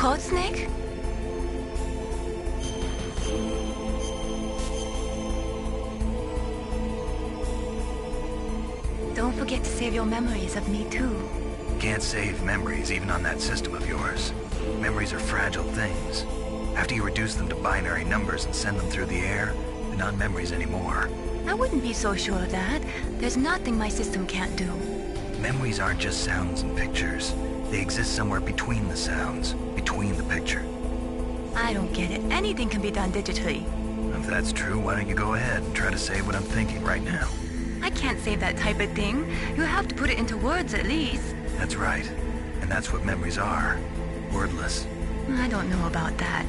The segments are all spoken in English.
code, Snake? Don't forget to save your memories of me, too. Can't save memories even on that system of yours. Memories are fragile things. After you reduce them to binary numbers and send them through the air, they're not memories anymore. I wouldn't be so sure of that. There's nothing my system can't do. Memories aren't just sounds and pictures. They exist somewhere between the sounds, between the picture. I don't get it. Anything can be done digitally. If that's true, why don't you go ahead and try to say what I'm thinking right now? I can't save that type of thing. You have to put it into words at least. That's right. And that's what memories are. Wordless. I don't know about that.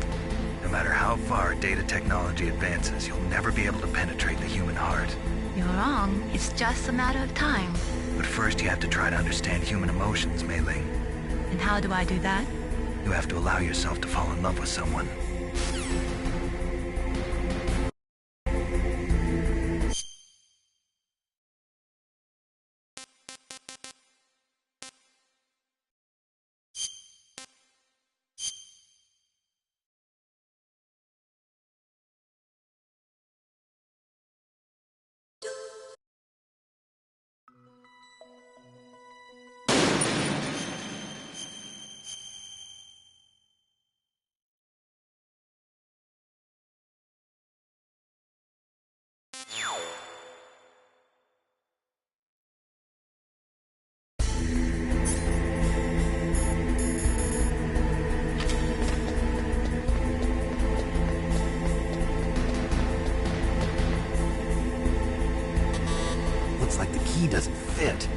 No matter how far data technology advances, you'll never be able to penetrate the human heart. You're wrong. It's just a matter of time. But first you have to try to understand human emotions, Mei Ling. And how do I do that? You have to allow yourself to fall in love with someone. Looks like the key doesn't fit.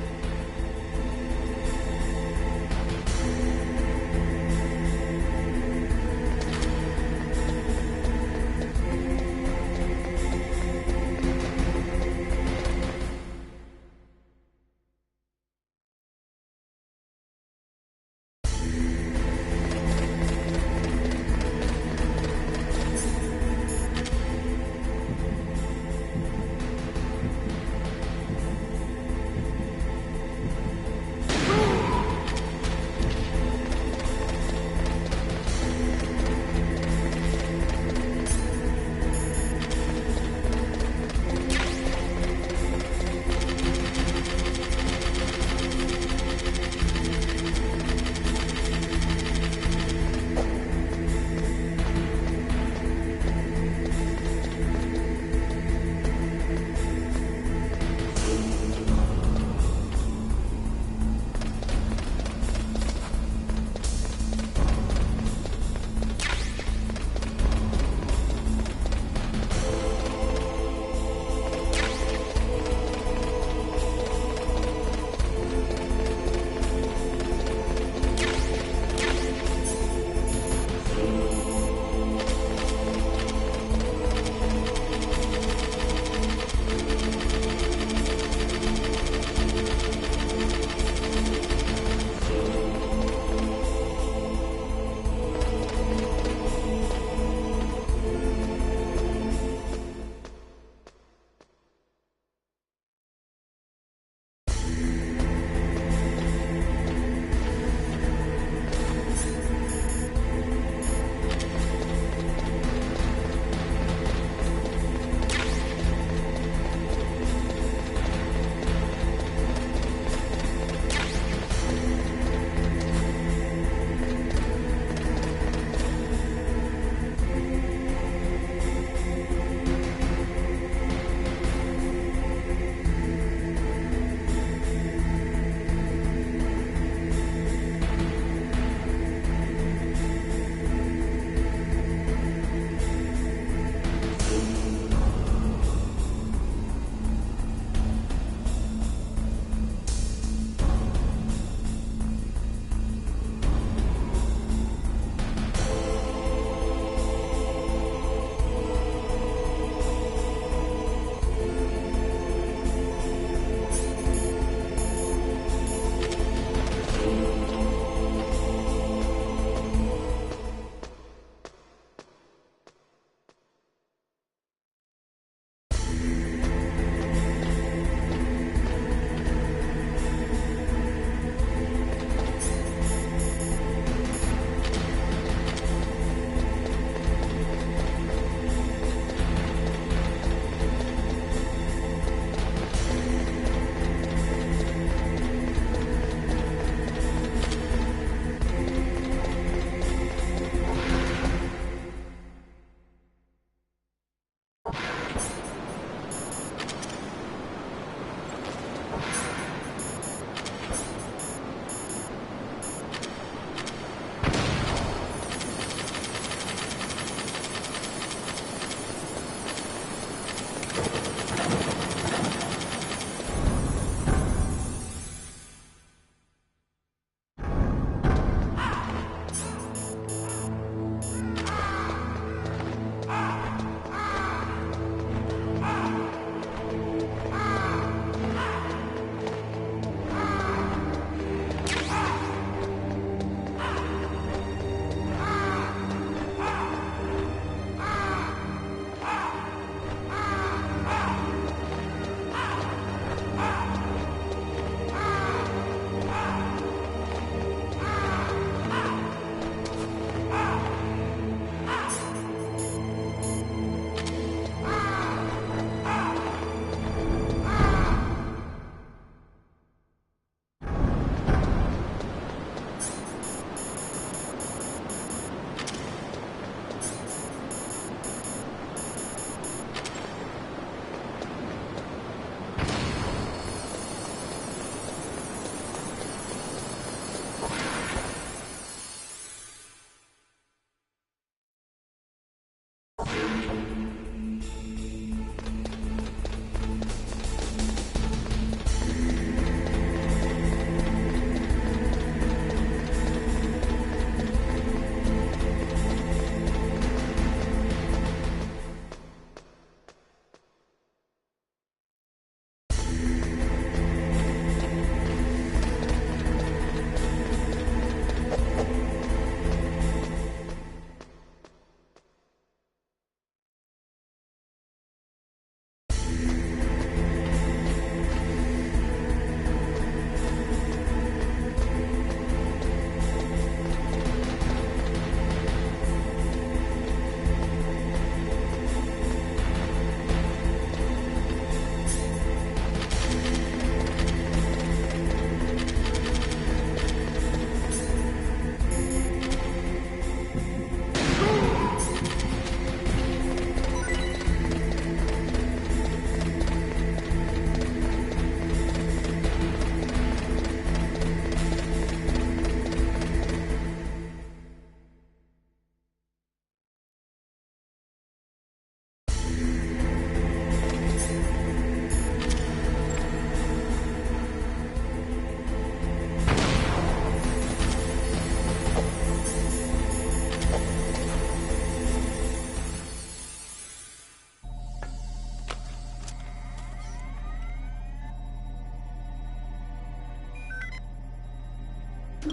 PAL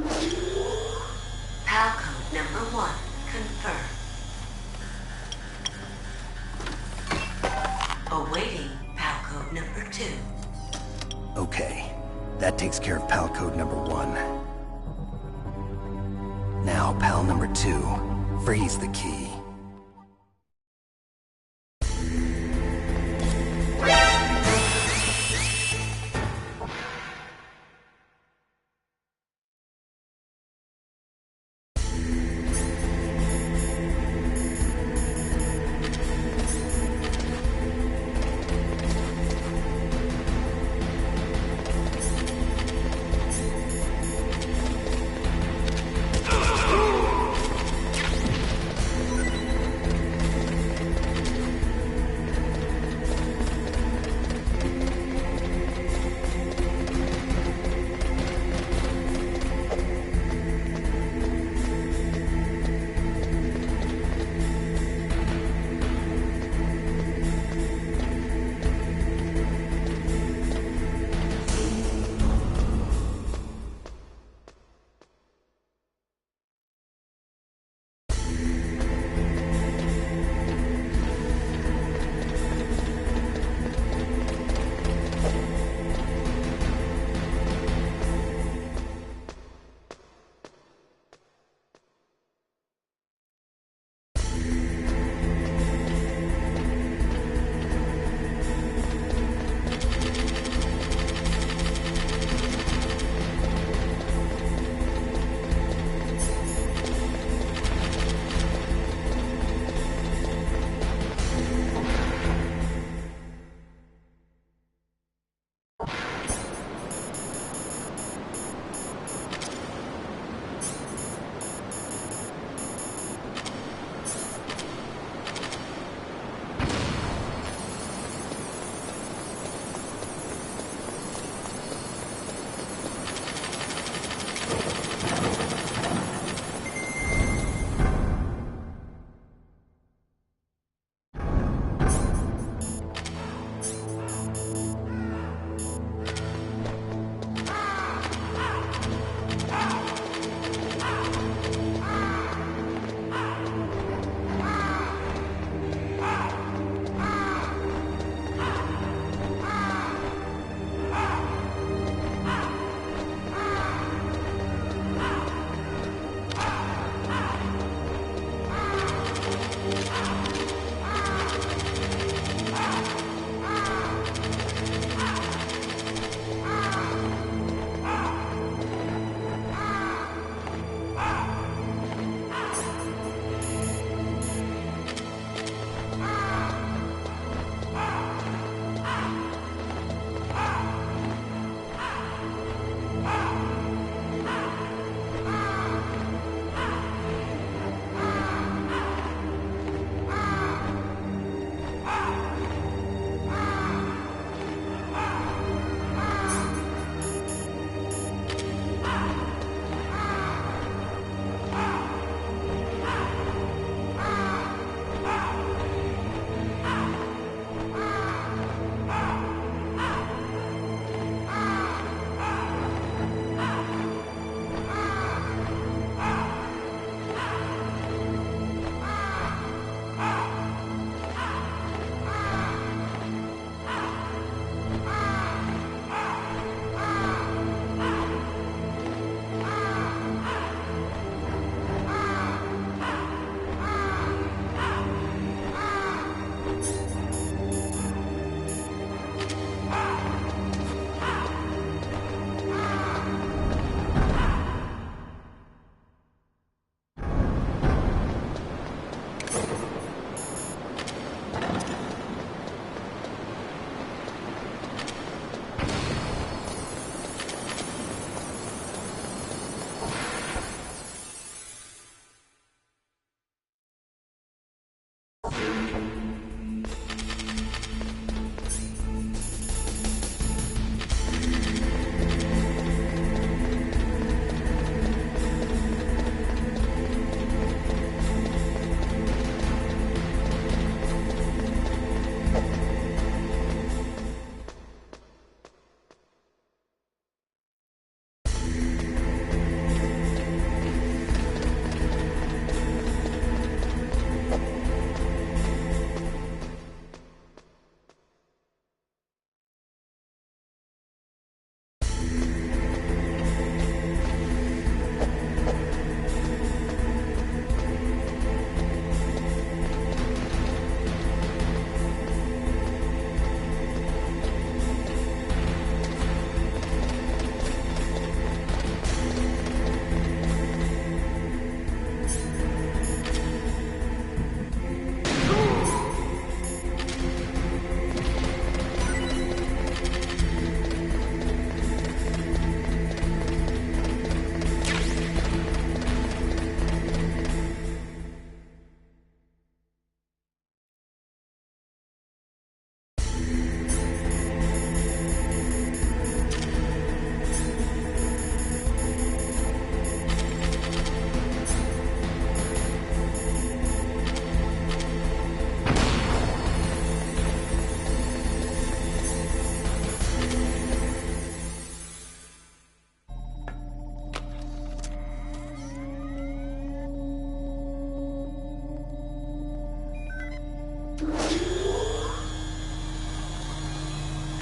code number 1 confirmed. Awaiting PAL code number 2. Okay, that takes care of PAL code number 1. Now, PAL number 2. Freeze the key.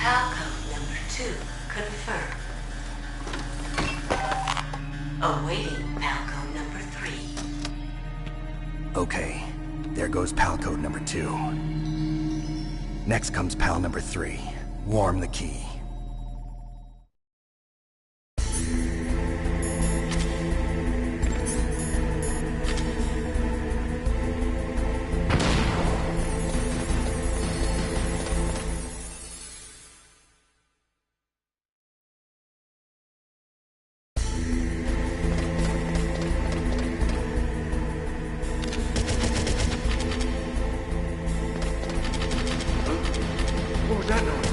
Palcode number 2 confirmed. Awaiting Palcode number 3. Okay, there goes pal code number 2. Next comes pal number 3. Warm the key. What was that noise?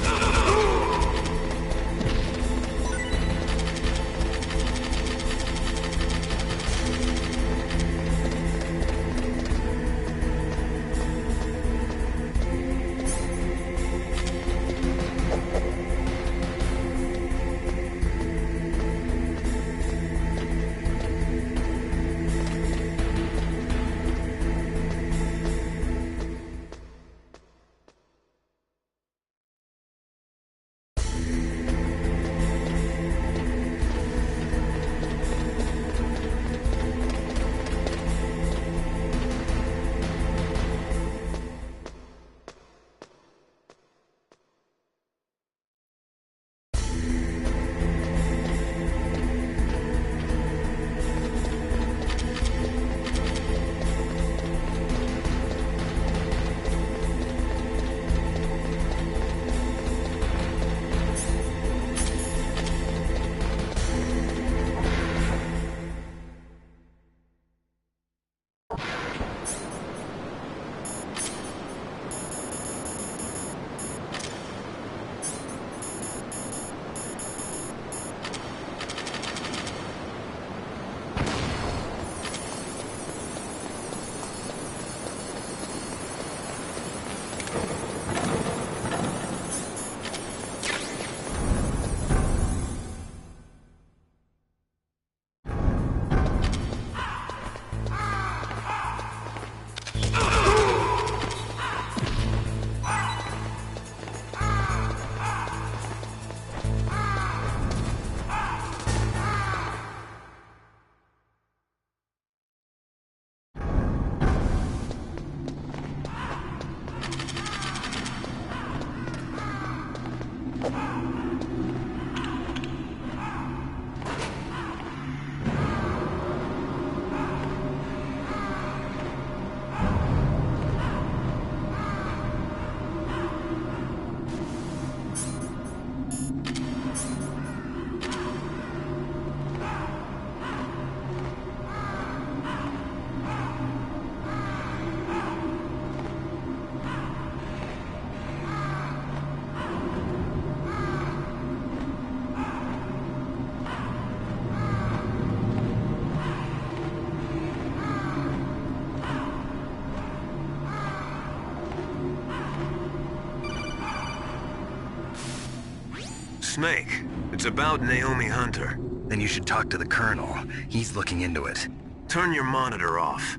Snake, it's about Naomi Hunter. Then you should talk to the Colonel. He's looking into it. Turn your monitor off.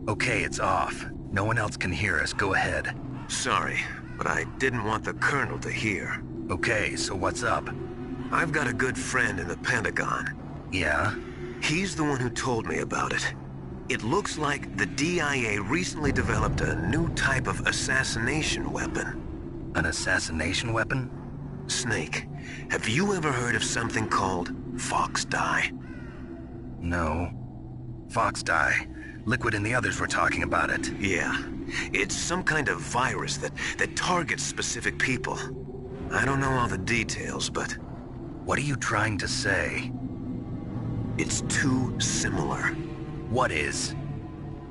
Okay, it's off. No one else can hear us. Go ahead. Sorry, but I didn't want the Colonel to hear. Okay, so what's up? I've got a good friend in the Pentagon. Yeah? He's the one who told me about it. It looks like the DIA recently developed a new type of assassination weapon. An assassination weapon? Snake, have you ever heard of something called Fox Dye? No. Fox dye. Liquid and the others were talking about it. Yeah. It's some kind of virus that targets specific people. I don't know all the details, but... What are you trying to say? It's too similar. What is?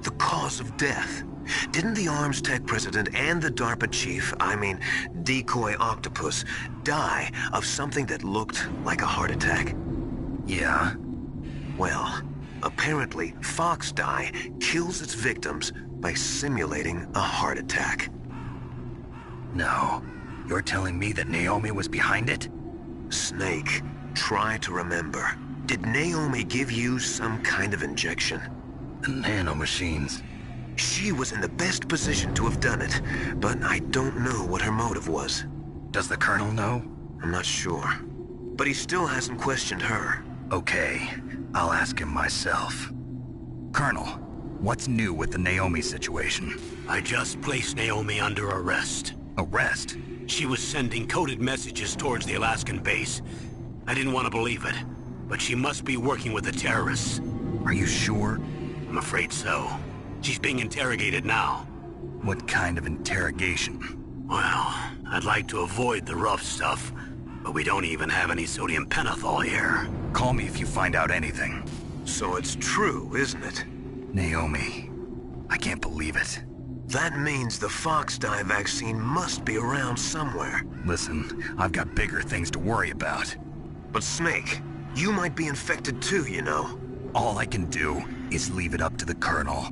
The cause of death. Didn't the Arms Tech president and the DARPA chief, Decoy Octopus, die of something that looked like a heart attack? Yeah? Well, apparently Fox Dye kills its victims by simulating a heart attack. No. You're telling me that Naomi was behind it? Snake, try to remember. Did Naomi give you some kind of injection? The nanomachines. She was in the best position to have done it, but I don't know what her motive was. Does the Colonel know? I'm not sure. But he still hasn't questioned her. Okay, I'll ask him myself. Colonel, what's new with the Naomi situation? I just placed Naomi under arrest. Arrest? She was sending coded messages towards the Alaskan base. I didn't want to believe it, but she must be working with the terrorists. Are you sure? I'm afraid so. She's being interrogated now. What kind of interrogation? Well, I'd like to avoid the rough stuff, but we don't even have any sodium pentothal here. Call me if you find out anything. So it's true, isn't it? Naomi, I can't believe it. That means the Fox dye vaccine must be around somewhere. Listen, I've got bigger things to worry about. But Snake, you might be infected too, you know. All I can do is leave it up to the Colonel.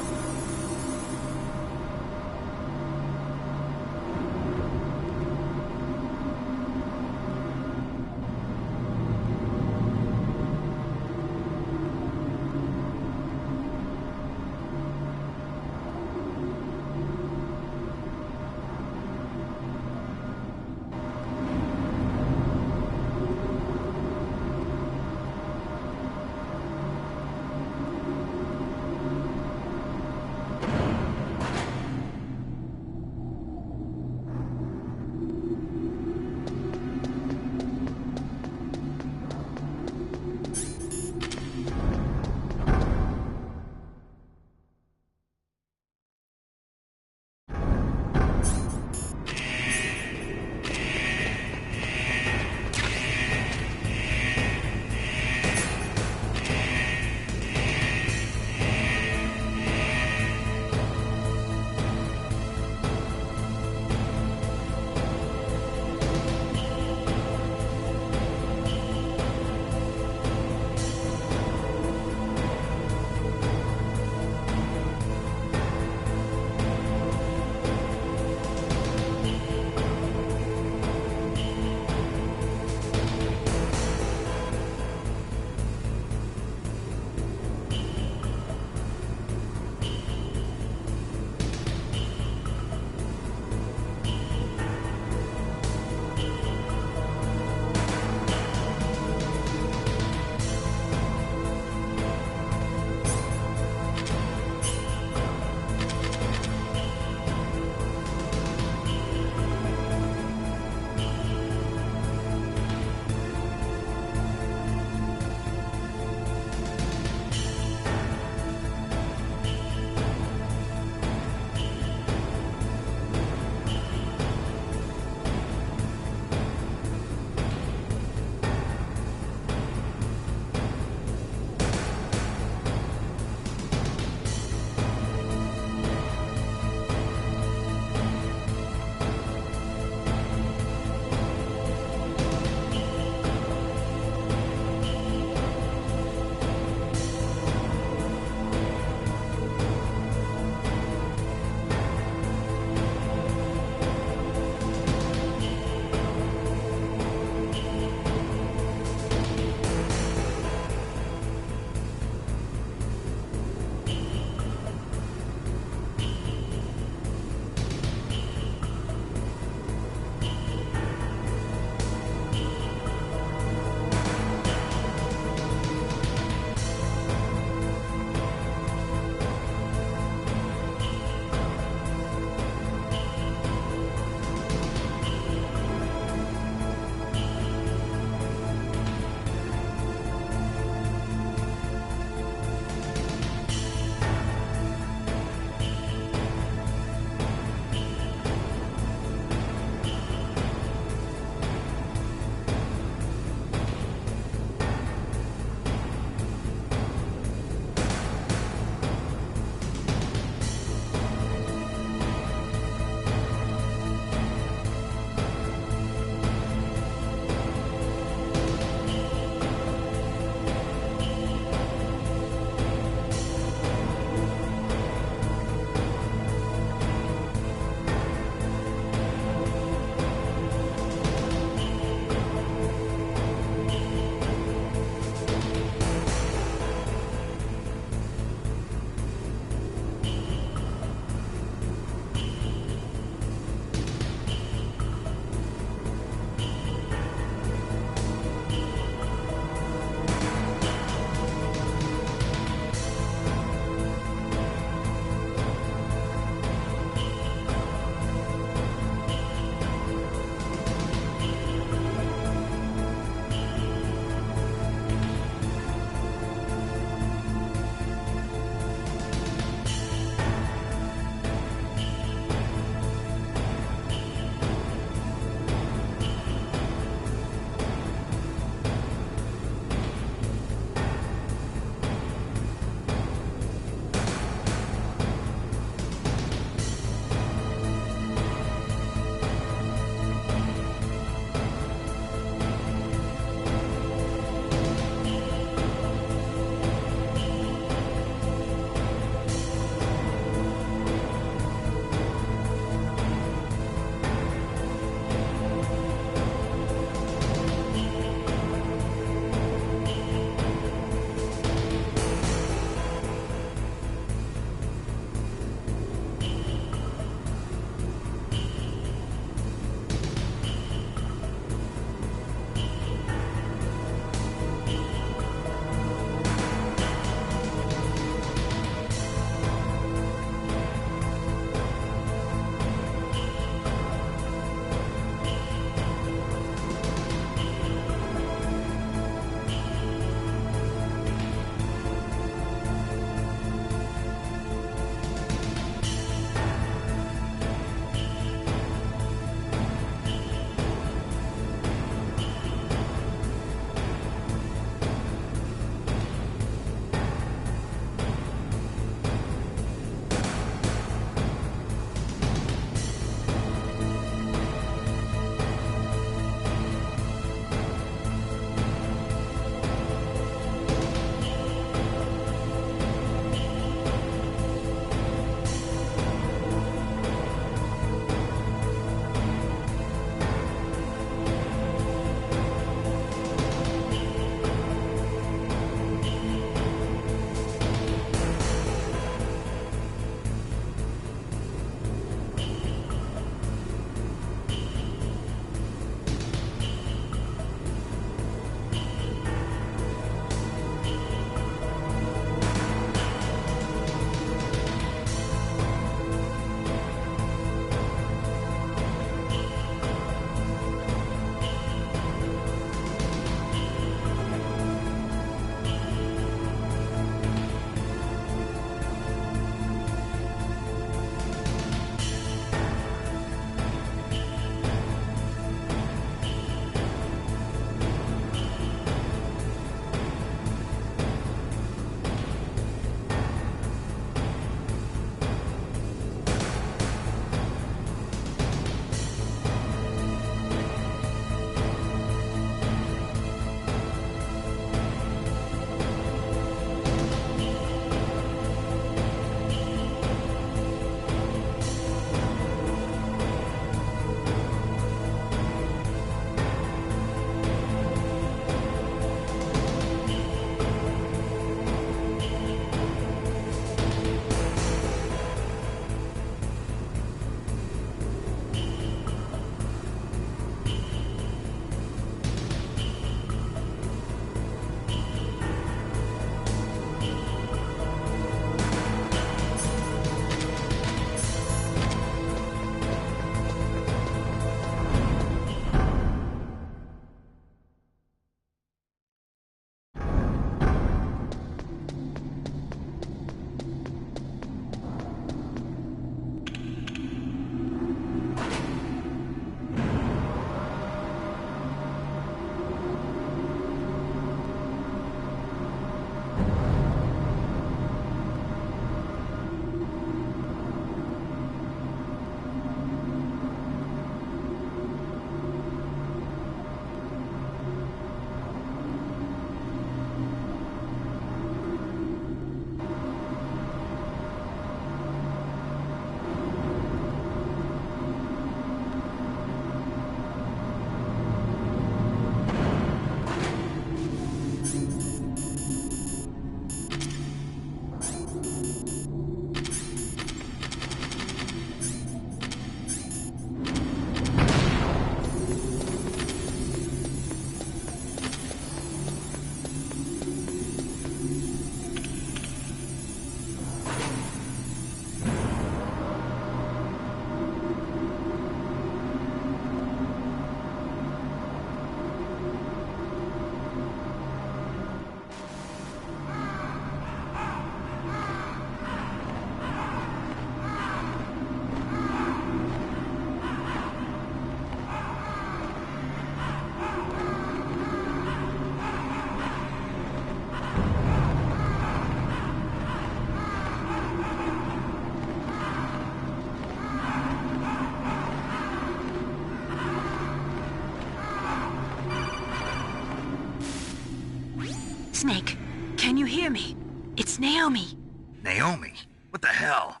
Snake, can you hear me? It's Naomi. Naomi? What the hell?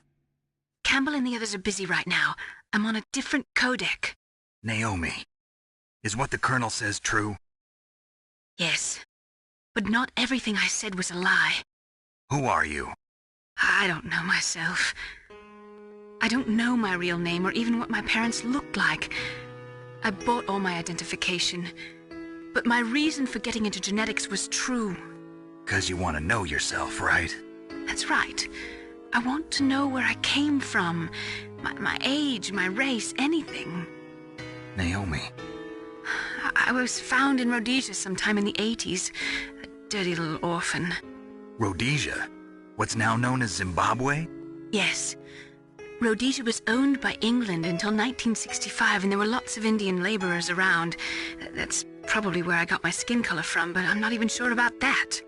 Campbell and the others are busy right now. I'm on a different codec. Naomi, is what the Colonel says true? Yes, but not everything I said was a lie. Who are you? I don't know myself. I don't know my real name or even what my parents looked like. I bought all my identification, but my reason for getting into genetics was true. 'Cause you want to know yourself, right? That's right. I want to know where I came from, my age, my race, anything. Naomi. I was found in Rhodesia sometime in the 80s, a dirty little orphan. Rhodesia? What's now known as Zimbabwe? Yes. Rhodesia was owned by England until 1965, and there were lots of Indian laborers around. That's probably where I got my skin color from, but I'm not even sure about that.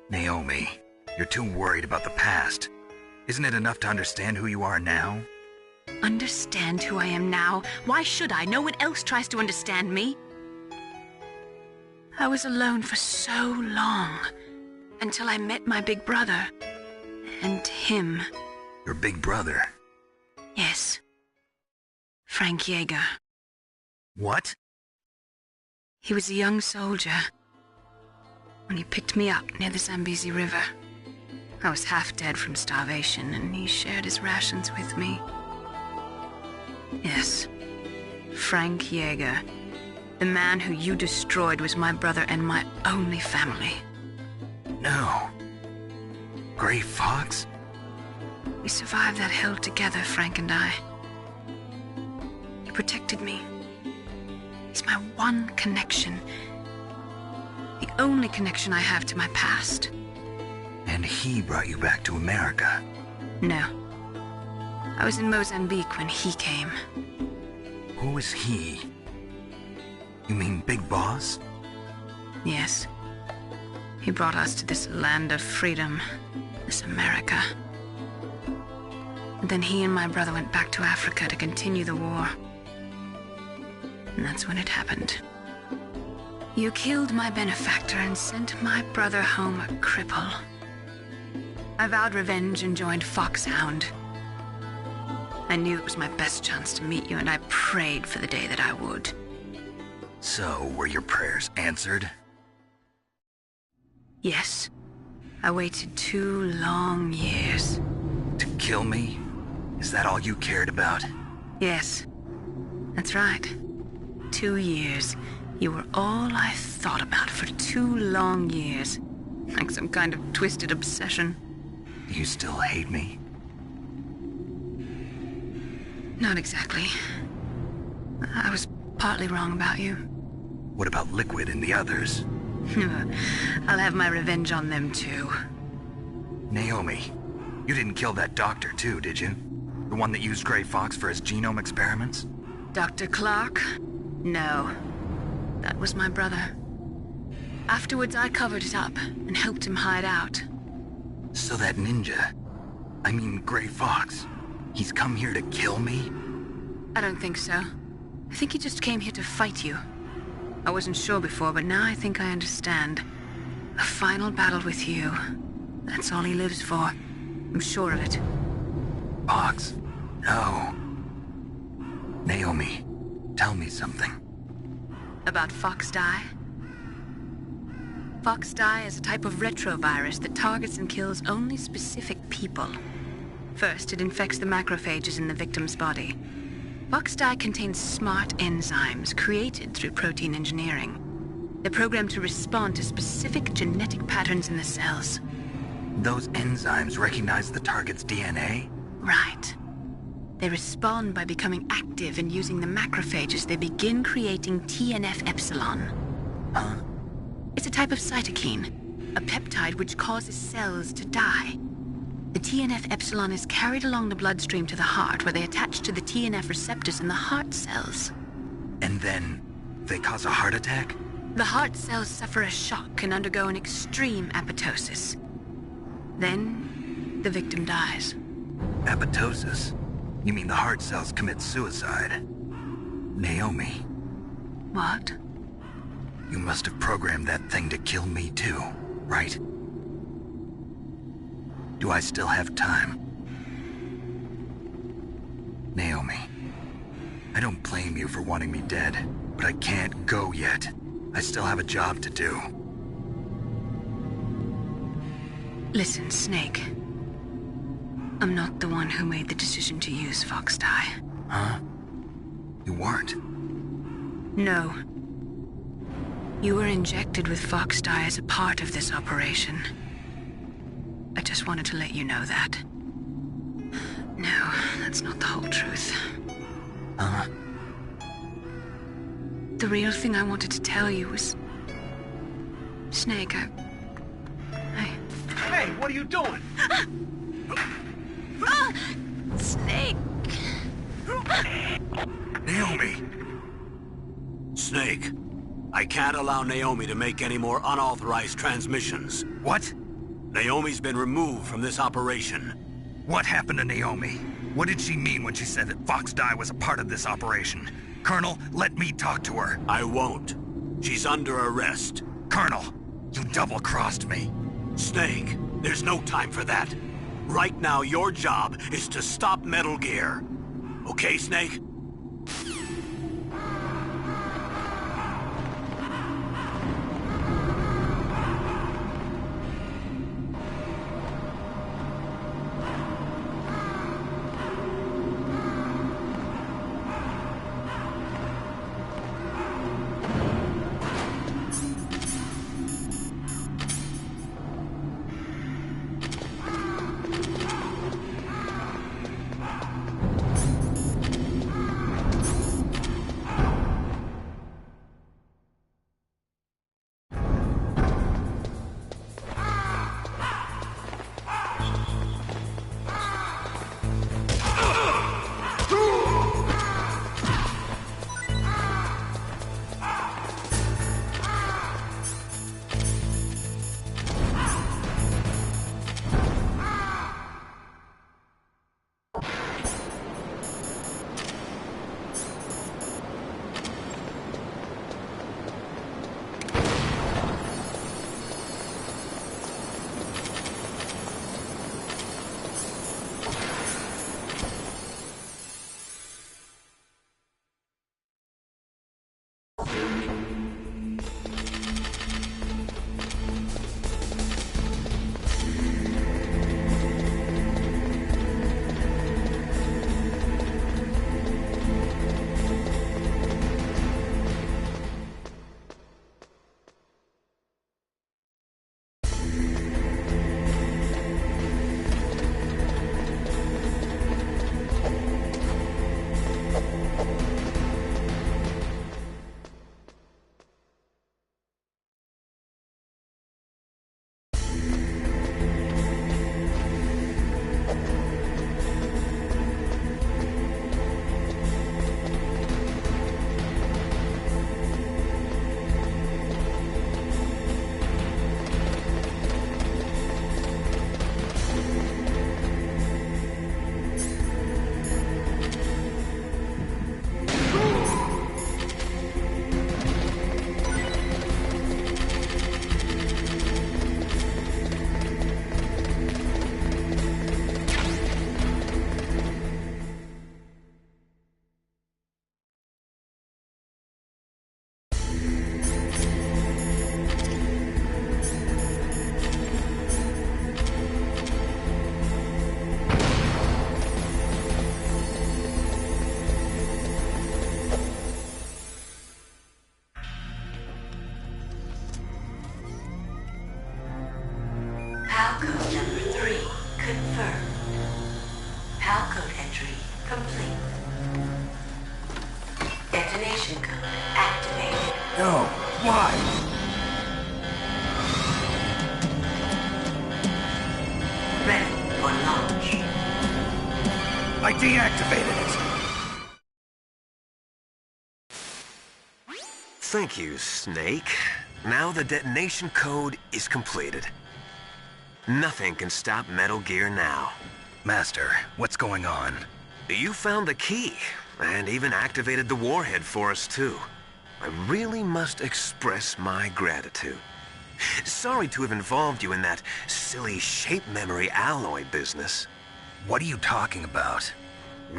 Naomi, you're too worried about the past. Isn't it enough to understand who you are now? Understand who I am now? Why should I? No one else tries to understand me. I was alone for so long, until I met my big brother. And him. Your big brother? Yes. Frank Yeager. What? He was a young soldier when he picked me up near the Zambezi River. I was half dead from starvation, and he shared his rations with me. Yes, Frank Yeager. The man who you destroyed was my brother and my only family. No. Gray Fox? We survived that hell together, Frank and I. He protected me. He's my one connection. The only connection I have to my past. And he brought you back to America? No. I was in Mozambique when he came. Who is he? You mean Big Boss? Yes. He brought us to this land of freedom, this America. And then he and my brother went back to Africa to continue the war. And that's when it happened. You killed my benefactor and sent my brother home a cripple. I vowed revenge and joined Foxhound. I knew it was my best chance to meet you, and I prayed for the day that I would. So, were your prayers answered? Yes. I waited 2 long years. To kill me? Is that all you cared about? Yes. That's right. 2 years. You were all I thought about for 2 long years. Like some kind of twisted obsession. Do you still hate me? Not exactly. I was partly wrong about you. What about Liquid and the others? I'll have my revenge on them too. Naomi, you didn't kill that doctor too, did you? The one that used Gray Fox for his genome experiments? Dr. Clark? No. That was my brother. Afterwards, I covered it up and helped him hide out. So that ninja, I mean Gray Fox, he's come here to kill me? I don't think so. I think he just came here to fight you. I wasn't sure before, but now I think I understand. A final battle with you. That's all he lives for. I'm sure of it. Fox? No. Naomi, tell me something. About Fox Die? Fox Die is a type of retrovirus that targets and kills only specific people. First, it infects the macrophages in the victim's body. Fox Die contains smart enzymes created through protein engineering. They're programmed to respond to specific genetic patterns in the cells. Those enzymes recognize the target's DNA? Right. They respond by becoming active and using the macrophages. They begin creating TNF-epsilon. Huh? It's a type of cytokine, a peptide which causes cells to die. The TNF-epsilon is carried along the bloodstream to the heart, where they attach to the TNF receptors in the heart cells. And then they cause a heart attack? The heart cells suffer a shock and undergo an extreme apoptosis. Then, the victim dies. Apoptosis? You mean the heart cells commit suicide? Naomi. What? You must have programmed that thing to kill me too, right? Do I still have time? Naomi, I don't blame you for wanting me dead, but I can't go yet. I still have a job to do. Listen, Snake. I'm not the one who made the decision to use Fox Dye. Huh? You weren't? No. You were injected with Fox Dye as a part of this operation. I just wanted to let you know that. No, that's not the whole truth. Huh? The real thing I wanted to tell you was... Snake, I... Hey, what are you doing? Snake! Naomi! Snake, I can't allow Naomi to make any more unauthorized transmissions. What? Naomi's been removed from this operation. What happened to Naomi? What did she mean when she said that Fox Dye was a part of this operation? Colonel, let me talk to her. I won't. She's under arrest. Colonel, you double-crossed me. Snake, there's no time for that. Right now, your job is to stop Metal Gear. Okay, Snake? Code number 3 confirmed. PAL code entry complete. Detonation code activated. No, why? Ready for launch. I deactivated it. Thank you, Snake. Now the detonation code is completed. Nothing can stop Metal Gear now. Master, what's going on? You found the key, and even activated the warhead for us, too. I really must express my gratitude. Sorry to have involved you in that silly shape memory alloy business. What are you talking about?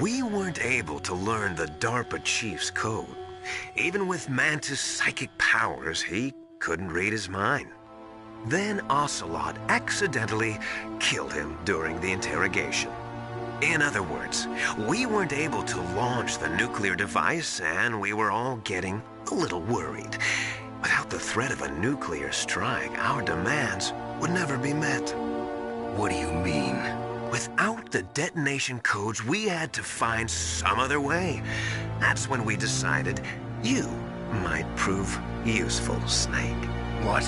We weren't able to learn the DARPA chief's code. Even with Mantis' psychic powers, he couldn't read his mind. Then Ocelot accidentally killed him during the interrogation. In other words, we weren't able to launch the nuclear device, and we were all getting a little worried. Without the threat of a nuclear strike, our demands would never be met. What do you mean? Without the detonation codes, we had to find some other way. That's when we decided you might prove useful, Snake. What?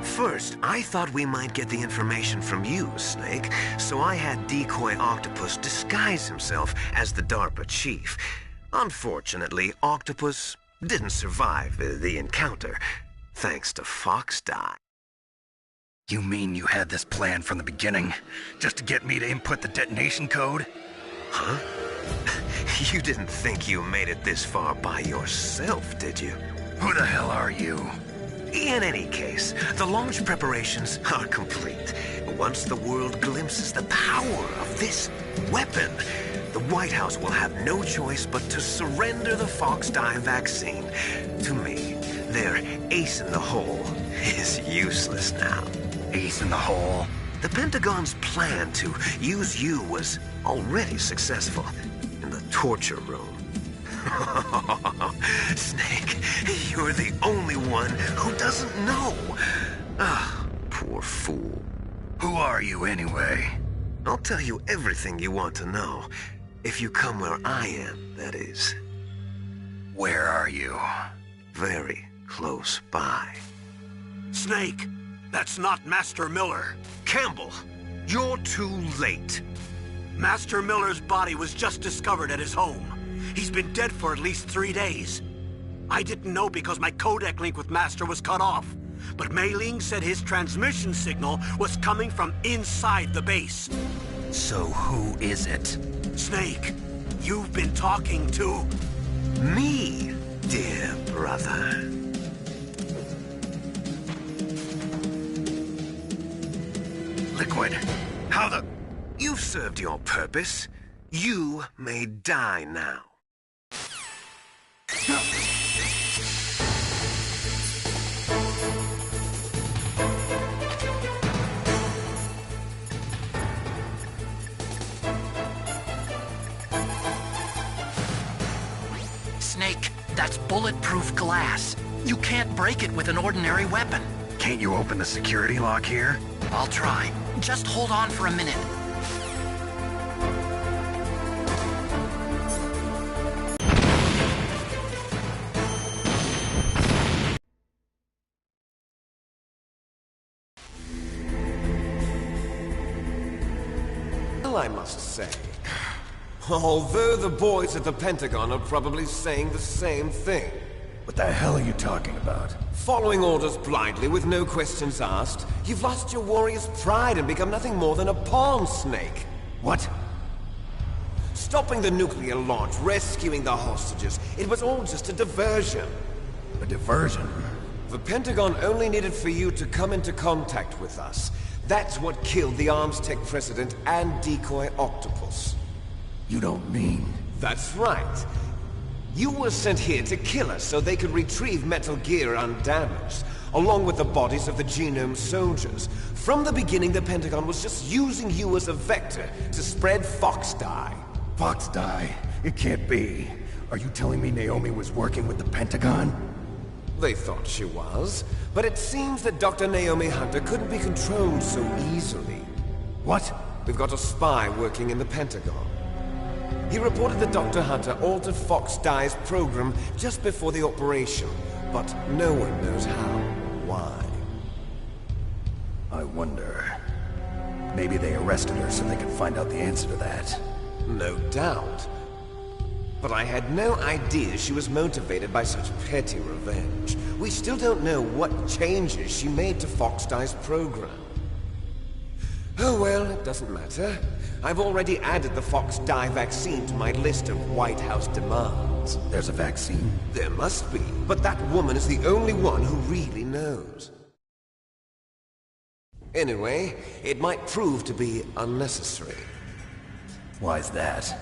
First, I thought we might get the information from you, Snake, so I had Decoy Octopus disguise himself as the DARPA chief. Unfortunately, Octopus didn't survive the encounter, thanks to Fox Die. You mean you had this plan from the beginning, just to get me to input the detonation code? Huh? You didn't think you made it this far by yourself, did you? Who the hell are you? In any case, the launch preparations are complete. Once the world glimpses the power of this weapon, the White House will have no choice but to surrender the Fox Die vaccine. To me, their ace in the hole is useless now. Ace in the hole? The Pentagon's plan to use you was already successful in the torture room. Snake, you're the only one who doesn't know. Ah, poor fool. Who are you anyway? I'll tell you everything you want to know. If you come where I am, that is. Where are you? Very close by. Snake, that's not Master Miller. Campbell, you're too late. Master Miller's body was just discovered at his home. He's been dead for at least 3 days. I didn't know because my codec link with Master was cut off. But Mei Ling said his transmission signal was coming from inside the base. So who is it? Snake, you've been talking to... Me, dear brother. Liquid, how the... You've served your purpose. You may die now. Snake, that's bulletproof glass. You can't break it with an ordinary weapon. Can't you open the security lock here? I'll try. Just hold on for a minute. Well, I must say, although the boys at the Pentagon are probably saying the same thing. What the hell are you talking about? Following orders blindly with no questions asked, you've lost your warrior's pride and become nothing more than a pawn, Snake. What? Stopping the nuclear launch, rescuing the hostages, it was all just a diversion. A diversion? The Pentagon only needed for you to come into contact with us. That's what killed the Arms Tech president and Decoy Octopus. You don't mean... That's right. You were sent here to kill us so they could retrieve Metal Gear undamaged, along with the bodies of the Genome soldiers. From the beginning, the Pentagon was just using you as a vector to spread Fox Die. Fox Die? It can't be. Are you telling me Naomi was working with the Pentagon? They thought she was, but it seems that Dr. Naomi Hunter couldn't be controlled so easily. What? We've got a spy working in the Pentagon. He reported that Dr. Hunter altered Fox Die's program just before the operation, but no one knows how or why. I wonder... Maybe they arrested her so they could find out the answer to that. No doubt. But I had no idea she was motivated by such petty revenge. We still don't know what changes she made to Fox Die's program. Oh well, it doesn't matter. I've already added the Fox Die vaccine to my list of White House demands. There's a vaccine? There must be, but that woman is the only one who really knows. Anyway, it might prove to be unnecessary. Why's that?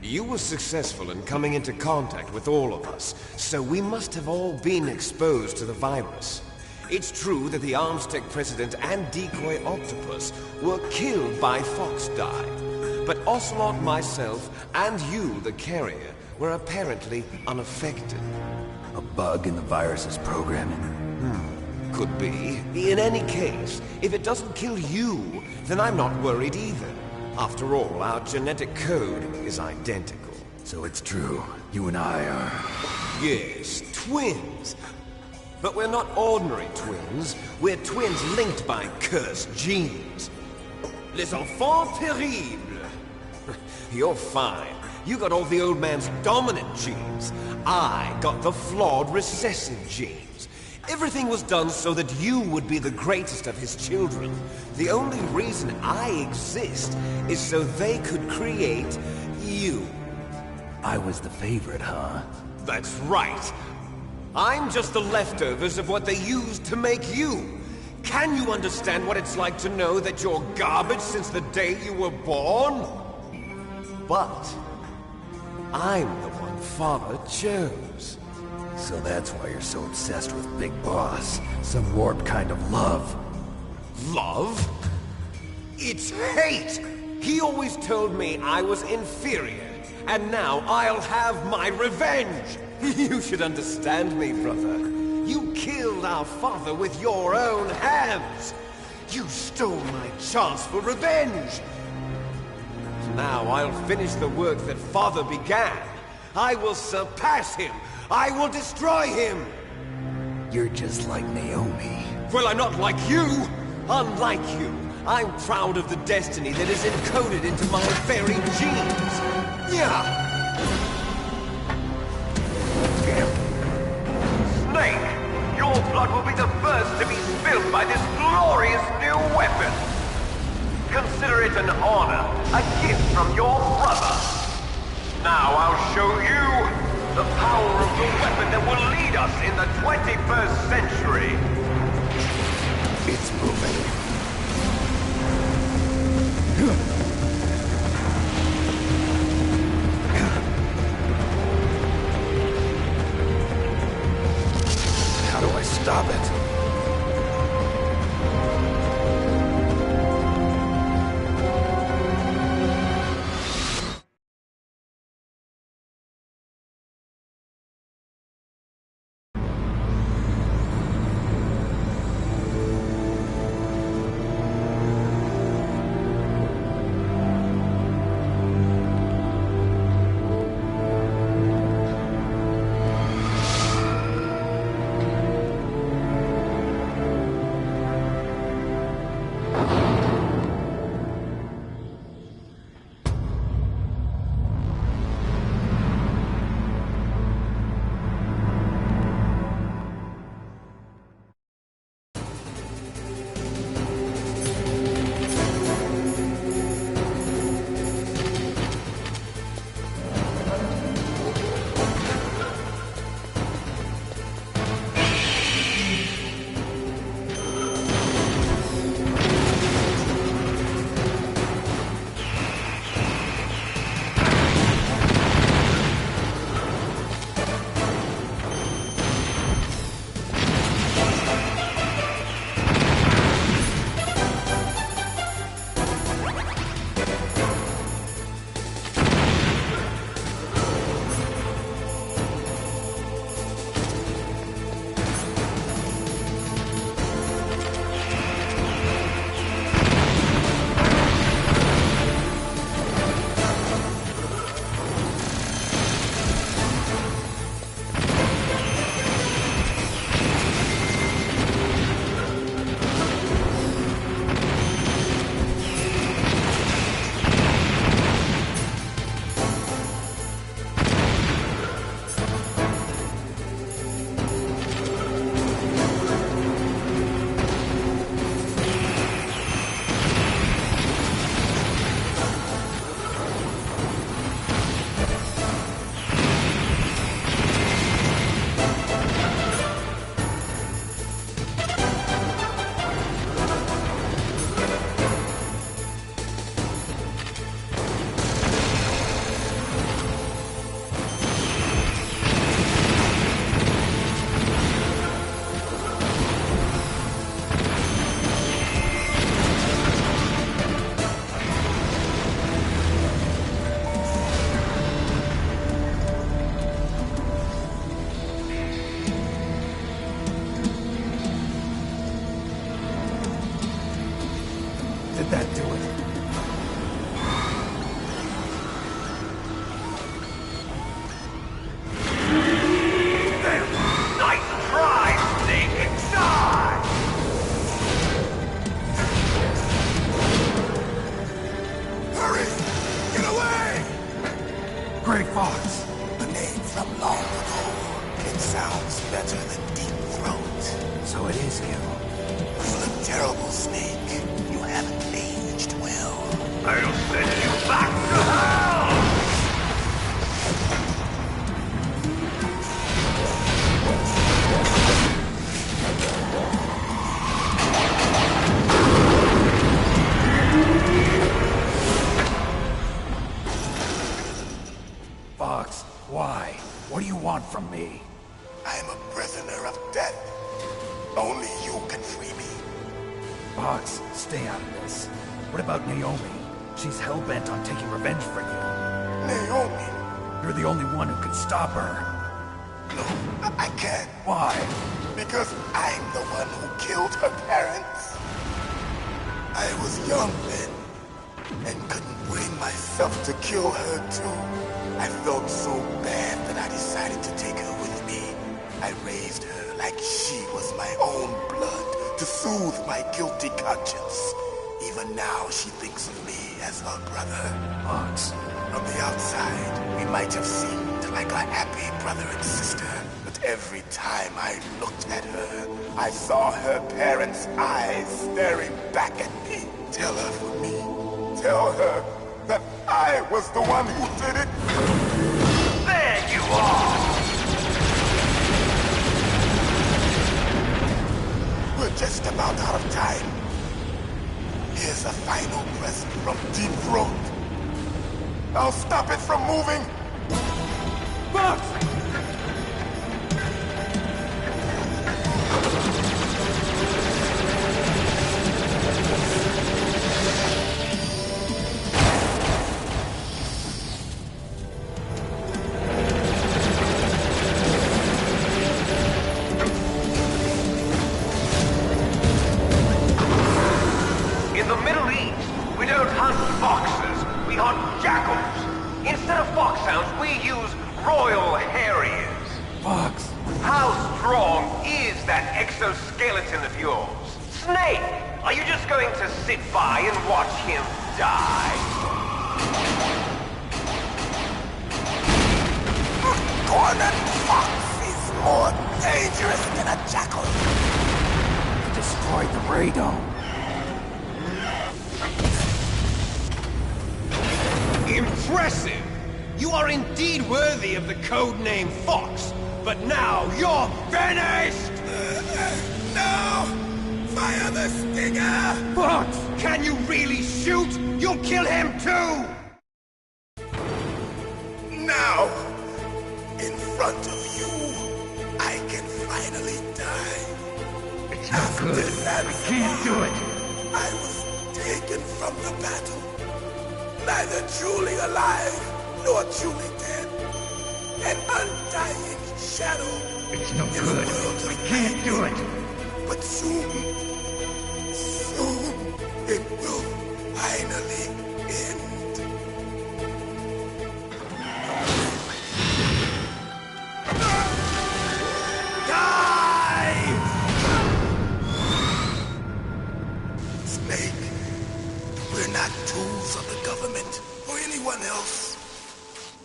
You were successful in coming into contact with all of us, so we must have all been exposed to the virus. It's true that the Armstech President and Decoy Octopus were killed by Foxdie, but Ocelot, myself, and you, the carrier, were apparently unaffected. A bug in the virus's programming? Could be. In any case, if it doesn't kill you, then I'm not worried either. After all, our genetic code is identical. So it's true. You and I are... Yes, twins. But we're not ordinary twins. We're twins linked by cursed genes. Les enfants terribles. You're fine. You got all the old man's dominant genes. I got the flawed recessive genes. Everything was done so that you would be the greatest of his children. The only reason I exist is so they could create you. I was the favorite, huh? That's right. I'm just the leftovers of what they used to make you. Can you understand what it's like to know that you're garbage since the day you were born? But I'm the one Father chose. So that's why you're so obsessed with Big Boss. Some warped kind of love. Love? It's hate! He always told me I was inferior, and now I'll have my revenge! You should understand me, brother. You killed our father with your own hands! You stole my chance for revenge! Now I'll finish the work that Father began. I will surpass him! I will destroy him! You're just like Naomi. Well, I'm not like you! Unlike you, I'm proud of the destiny that is encoded into my very genes! Yeah! Snake, your blood will be the first to be spilled by this glorious new weapon! Consider it an honor, a gift from your brother! Now I'll show you the power of the weapon that will lead us in the 21st century! It's moving. How do I stop it? from me. I am a prisoner of death. Only you can free me. Fox, stay out of this. What about Naomi? She's hell-bent on taking revenge for you. Naomi? You're the only one who could stop her. No, I can't. Why? Because I'm the one who killed her parents. I was young then, and couldn't bring myself to kill her too. I felt so bad that I decided to take her with me. I raised her like she was my own blood to soothe my guilty conscience. Even now, she thinks of me as her brother. Fox. From the outside, we might have seemed like a happy brother and sister. But every time I looked at her, I saw her parents' eyes staring back at me. Tell her for me. Tell her that I was the one who did it. There you are! We're just about out of time. Here's a final present from Deep Throat. I'll stop it from moving. Fox! In the Middle East, we don't hunt foxes, we hunt jackals. Instead of foxhounds, we use Royal Harriers. Fox! How strong is that exoskeleton of yours? Snake, are you just going to sit by and watch him die? Cornered fox is more dangerous than a jackal. You destroyed the radome. Impressive! You are indeed worthy of the codename Fox, but now you're finished! No! Fire the stinger! Fox! Can you really shoot? You'll kill him too! Now, in front of you, I can finally die. It's not good. I can't do it. I was taken from the battle. Neither truly alive, nor truly dead. An undying shadow. It's no good. I can't do it. But soon, it will finally end. Die! Snake, we're not tools of the government or anyone else.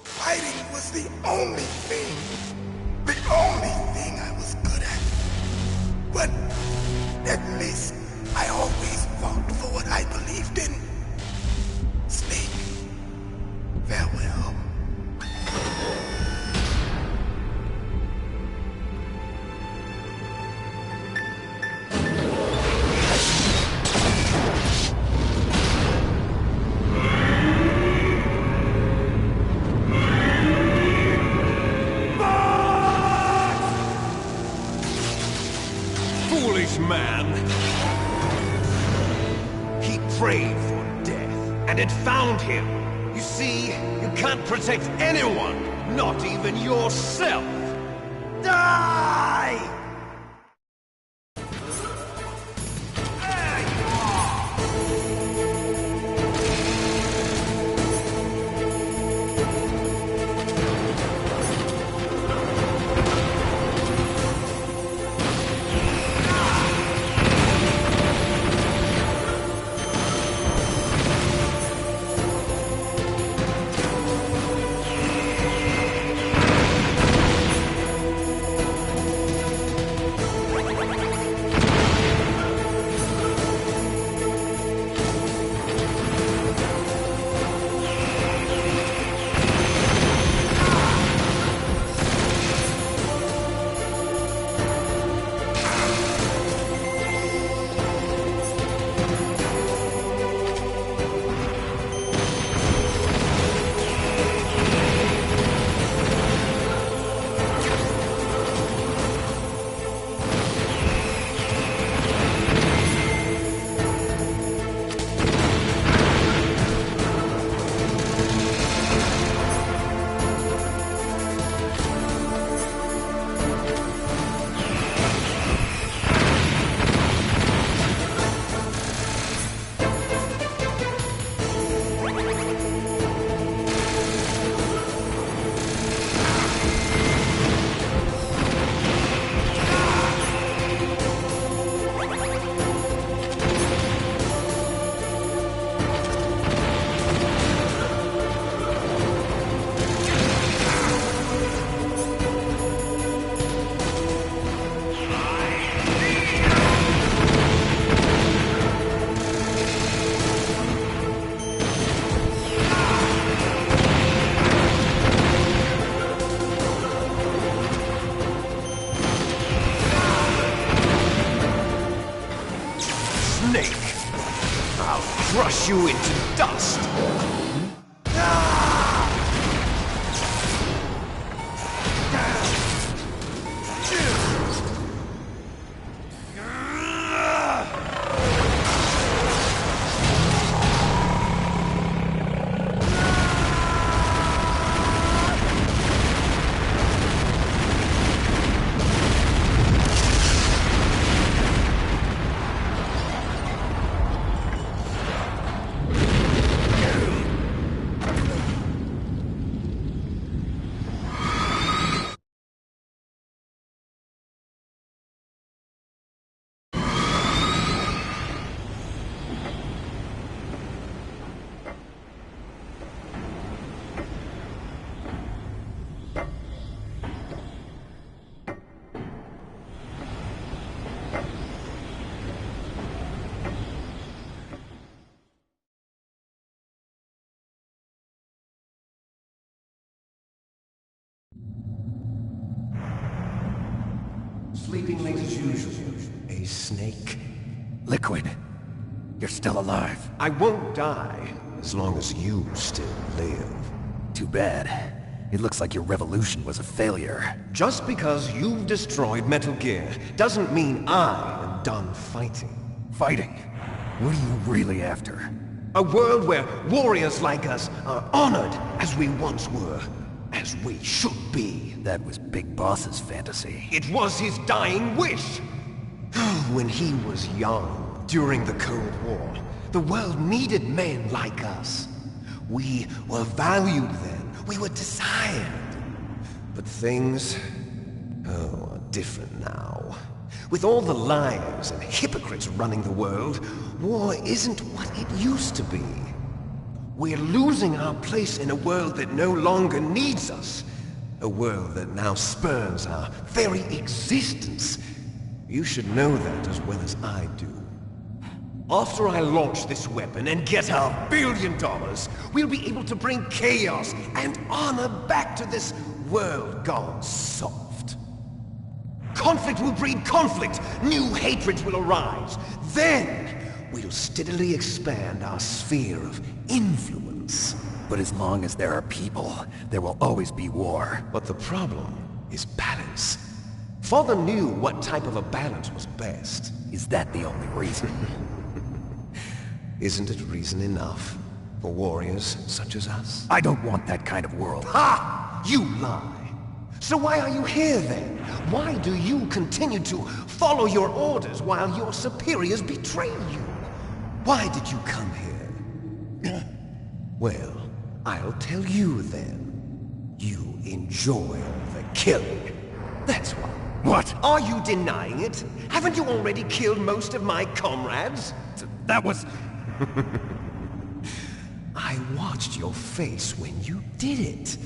Fighting was the only thing I was good at. But at least I always fought for what I believed in. Snake, farewell. Foolish man! He prayed for death, and it found him. You see, you can't protect anyone, not even yourself. Die! snake! I'll crush you into dust! Sleeping late as usual. A snake. Liquid, you're still alive. I won't die as long as you still live. Too bad. It looks like your revolution was a failure. Just because you've destroyed Metal Gear doesn't mean I am done fighting. Fighting? What are you really after? A world where warriors like us are honored as we once were. As we should be. That was Big Boss's fantasy. It was his dying wish! When he was young, during the Cold War, the world needed men like us. We were valued then. We were desired. But things... are different now. With all the liars and hypocrites running the world, war isn't what it used to be. We're losing our place in a world that no longer needs us. A world that now spurns our very existence. You should know that as well as I do. After I launch this weapon and get our $1 billion, we'll be able to bring chaos and honor back to this world gone soft. Conflict will breed conflict. New hatreds will arise. Then, we'll steadily expand our sphere of influence. But as long as there are people, there will always be war. But the problem is balance. Father knew what type of a balance was best. Is that the only reason? Isn't it reason enough for warriors such as us? I don't want that kind of world. Ha! You lie! So why are you here then? Why do you continue to follow your orders while your superiors betray you? Why did you come here? Well, I'll tell you then. You enjoy the killing. That's why. What? Are you denying it? Haven't you already killed most of my comrades? That was... I watched your face when you did it.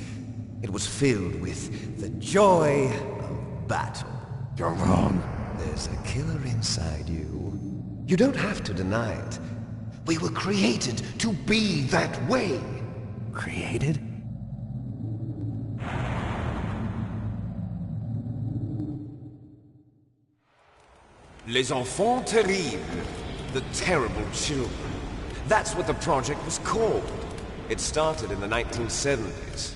It was filled with the joy of battle. You're wrong. There's a killer inside you. You don't have to deny it. We were created to be that way. Created? Les enfants terribles. The terrible children. That's what the project was called. It started in the 1970s.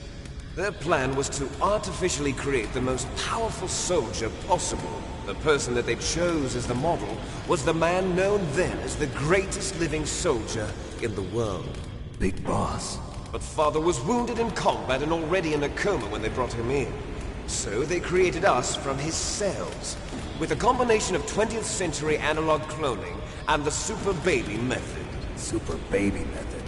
Their plan was to artificially create the most powerful soldier possible. The person that they chose as the model was the man known then as the greatest living soldier in the world. Big Boss. But Father was wounded in combat and already in a coma when they brought him in. So they created us from his cells, with a combination of 20th century analog cloning and the super baby method. Super baby method.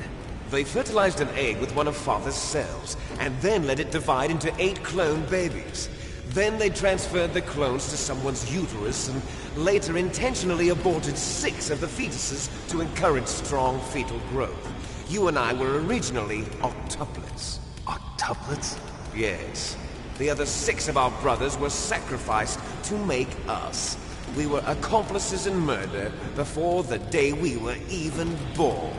They fertilized an egg with one of Father's cells, and then let it divide into 8 clone babies. Then they transferred the clones to someone's uterus, and later intentionally aborted 6 of the fetuses to encourage strong fetal growth. You and I were originally octuplets. Octuplets? Yes. The other 6 of our brothers were sacrificed to make us. We were accomplices in murder before the day we were even born.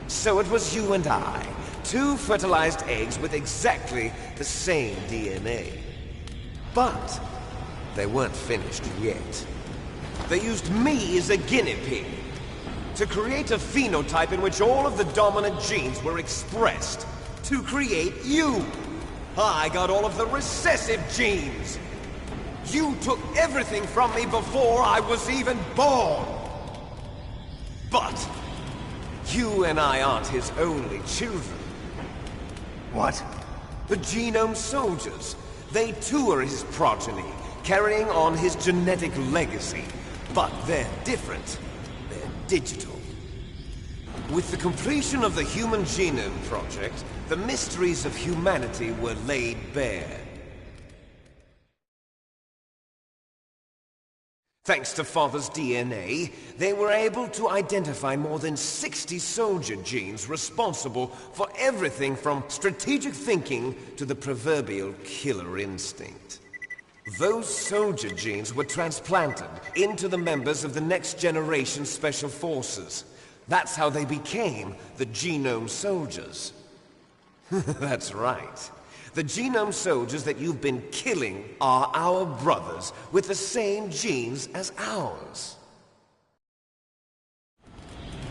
So it was you and I, 2 fertilized eggs with exactly the same DNA. But they weren't finished yet. They used me as a guinea pig to create a phenotype in which all of the dominant genes were expressed. To create you. I got all of the recessive genes. You took everything from me before I was even born. But you and I aren't his only children. What? The Genome Soldiers. They too are his progeny, carrying on his genetic legacy. But they're different. They're digital. With the completion of the Human Genome Project, the mysteries of humanity were laid bare. Thanks to Father's DNA, they were able to identify more than 60 soldier genes responsible for everything from strategic thinking to the proverbial killer instinct. Those soldier genes were transplanted into the members of the next generation Special Forces. That's how they became the Genome Soldiers. That's right. The Genome Soldiers that you've been killing are our brothers with the same genes as ours.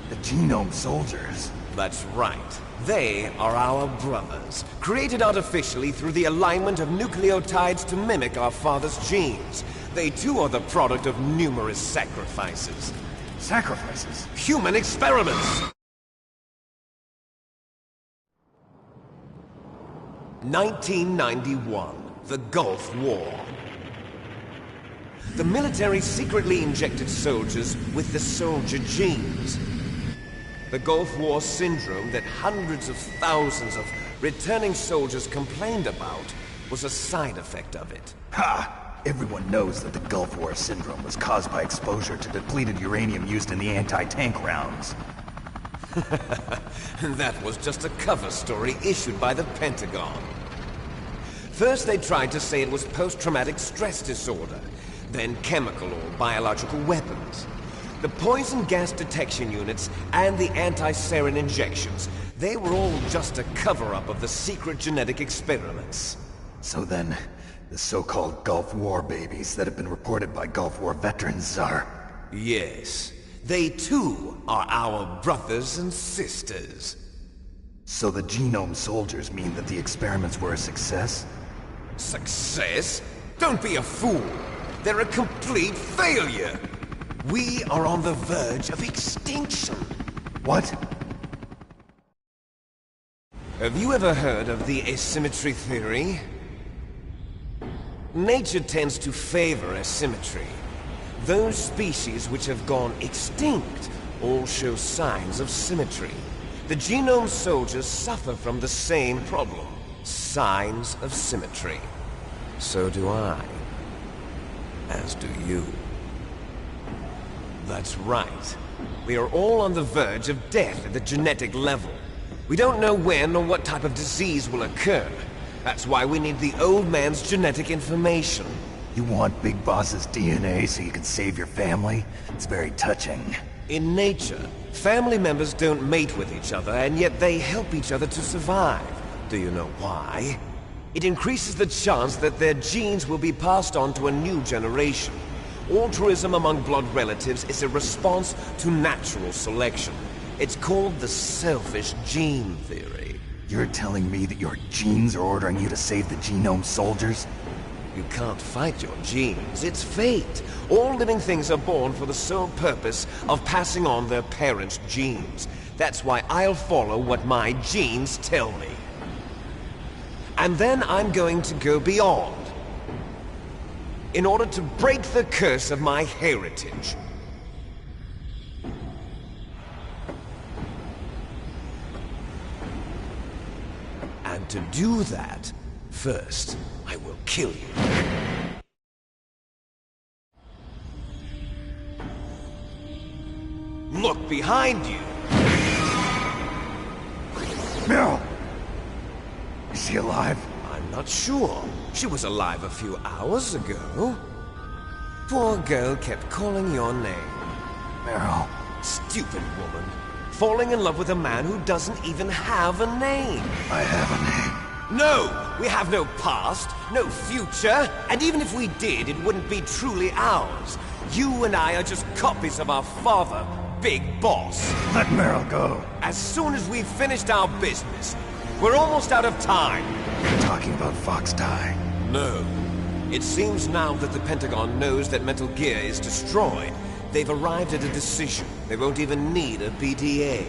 The Genome Soldiers? That's right. They are our brothers, created artificially through the alignment of nucleotides to mimic our father's genes. They too are the product of numerous sacrifices. Sacrifices? Human experiments! 1991, the Gulf War. The military secretly injected soldiers with the soldier genes. The Gulf War syndrome that hundreds of thousands of returning soldiers complained about was a side effect of it. Ha! Everyone knows that the Gulf War syndrome was caused by exposure to depleted uranium used in the anti-tank rounds. That was just a cover story issued by the Pentagon. First they tried to say it was post-traumatic stress disorder, then chemical or biological weapons. The poison gas detection units and the anti-sarin injections, they were all just a cover-up of the secret genetic experiments. So then, the so-called Gulf War babies that have been reported by Gulf War veterans are... Yes. They too are our brothers and sisters. So the Genome Soldiers mean that the experiments were a success? Success? Don't be a fool! They're a complete failure! We are on the verge of extinction. What? Have you ever heard of the asymmetry theory? Nature tends to favor asymmetry. Those species which have gone extinct all show signs of symmetry. The Genome Soldiers suffer from the same problem. Signs of symmetry. So do I. As do you. That's right. We are all on the verge of death at the genetic level. We don't know when or what type of disease will occur. That's why we need the old man's genetic information. You want Big Boss's DNA so you can save your family? It's very touching. In nature, family members don't mate with each other, and yet they help each other to survive. Do you know why? It increases the chance that their genes will be passed on to a new generation. Altruism among blood relatives is a response to natural selection. It's called the selfish gene theory. You're telling me that your genes are ordering you to save the Genome Soldiers? You can't fight your genes. It's fate. All living things are born for the sole purpose of passing on their parents' genes. That's why I'll follow what my genes tell me. And then I'm going to go beyond. In order to break the curse of my heritage. And to do that, first, I will kill you. Look behind you! Meryl! Is she alive? I'm not sure. She was alive a few hours ago. Poor girl kept calling your name. Meryl. Stupid woman. Falling in love with a man who doesn't even have a name. I have a name. No! We have no past, no future, and even if we did, it wouldn't be truly ours. You and I are just copies of our father, Big Boss. Let Meryl go. As soon as we've finished our business, we're almost out of time. You're talking about Fox Die. No. It seems now that the Pentagon knows that Metal Gear is destroyed. They've arrived at a decision. They won't even need a PDA.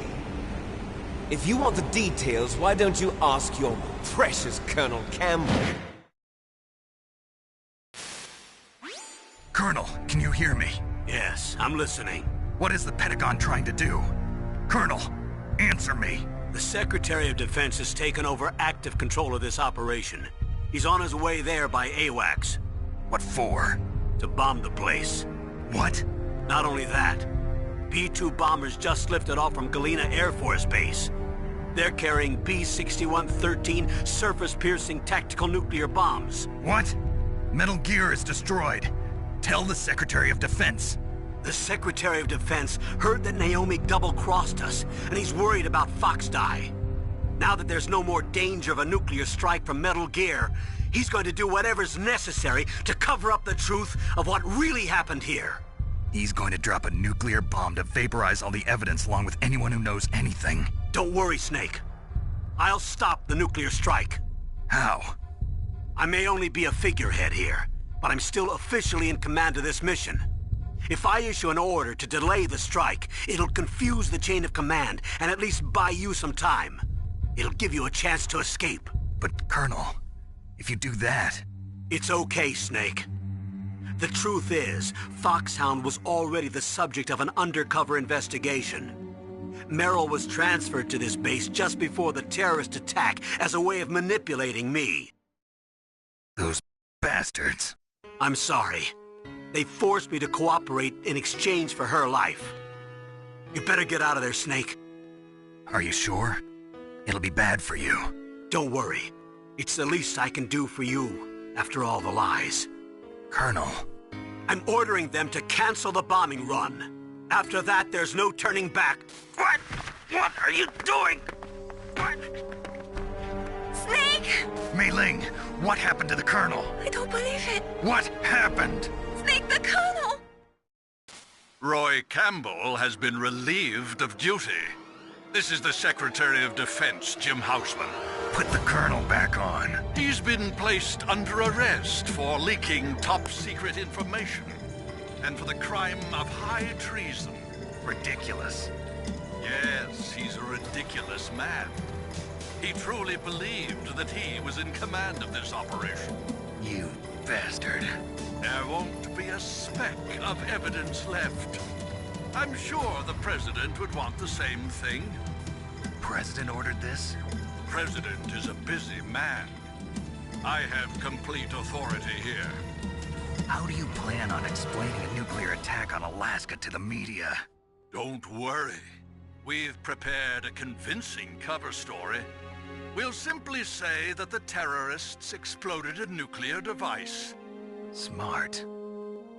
If you want the details, why don't you ask your precious Colonel Campbell? Colonel, can you hear me? Yes, I'm listening. What is the Pentagon trying to do? Colonel, answer me. The Secretary of Defense has taken over active control of this operation. He's on his way there by AWACS. What for? To bomb the place. What? Not only that, B-2 bombers just lifted off from Galena Air Force Base. They're carrying B-6113 surface-piercing tactical nuclear bombs. What? Metal Gear is destroyed. Tell the Secretary of Defense. The Secretary of Defense heard that Naomi double-crossed us, and he's worried about Fox Die. Now that there's no more danger of a nuclear strike from Metal Gear, he's going to do whatever's necessary to cover up the truth of what really happened here. He's going to drop a nuclear bomb to vaporize all the evidence along with anyone who knows anything. Don't worry, Snake. I'll stop the nuclear strike. How? I may only be a figurehead here, but I'm still officially in command of this mission. If I issue an order to delay the strike, it'll confuse the chain of command and at least buy you some time. It'll give you a chance to escape. But, Colonel, if you do that... It's okay, Snake. The truth is, Foxhound was already the subject of an undercover investigation. Meryl was transferred to this base just before the terrorist attack as a way of manipulating me. Those bastards. I'm sorry. They forced me to cooperate in exchange for her life. You better get out of there, Snake. Are you sure? It'll be bad for you. Don't worry. It's the least I can do for you, after all the lies. Colonel. I'm ordering them to cancel the bombing run. After that, there's no turning back. What? What are you doing? What? Snake! Mei Ling, what happened to the Colonel? I don't believe it. What happened? Snake, the Colonel! Roy Campbell has been relieved of duty. This is the Secretary of Defense, Jim Houseman. Put the Colonel back on. He's been placed under arrest for leaking top-secret information and for the crime of high treason. Ridiculous. Yes, he's a ridiculous man. He truly believed that he was in command of this operation. You bastard. There won't be a speck of evidence left. I'm sure the President would want the same thing. President ordered this? President is a busy man. I have complete authority here. How do you plan on explaining a nuclear attack on Alaska to the media? Don't worry. We've prepared a convincing cover story. We'll simply say that the terrorists exploded a nuclear device. Smart.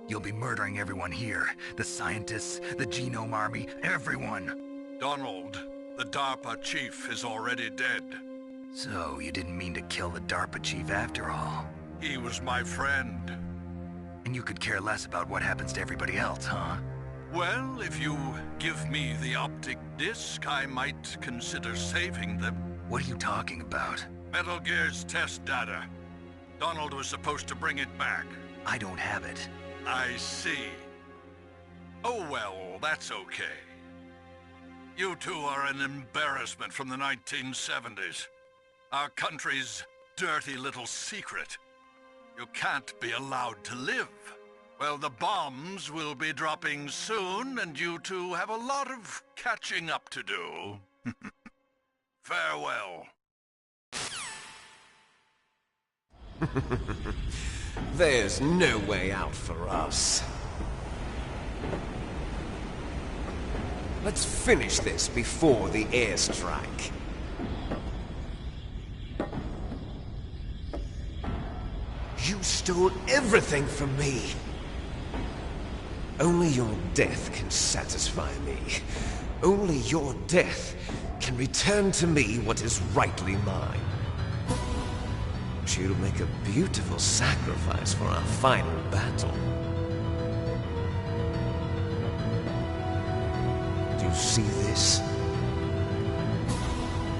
You'll be murdering everyone here. The scientists, the Genome Army, everyone. Donald, the DARPA chief, is already dead. So, you didn't mean to kill the DARPA chief after all? He was my friend. And you could care less about what happens to everybody else, huh? Well, if you give me the optic disc, I might consider saving them. What are you talking about? Metal Gear's test data. Donald was supposed to bring it back. I don't have it. I see. Oh well, that's okay. You two are an embarrassment from the 1970s. Our country's dirty little secret. You can't be allowed to live. Well, the bombs will be dropping soon, and you two have a lot of catching up to do. Farewell. There's no way out for us. Let's finish this before the airstrike. You stole everything from me. Only your death can satisfy me. Only your death can return to me what is rightly mine. She'll make a beautiful sacrifice for our final battle. see this?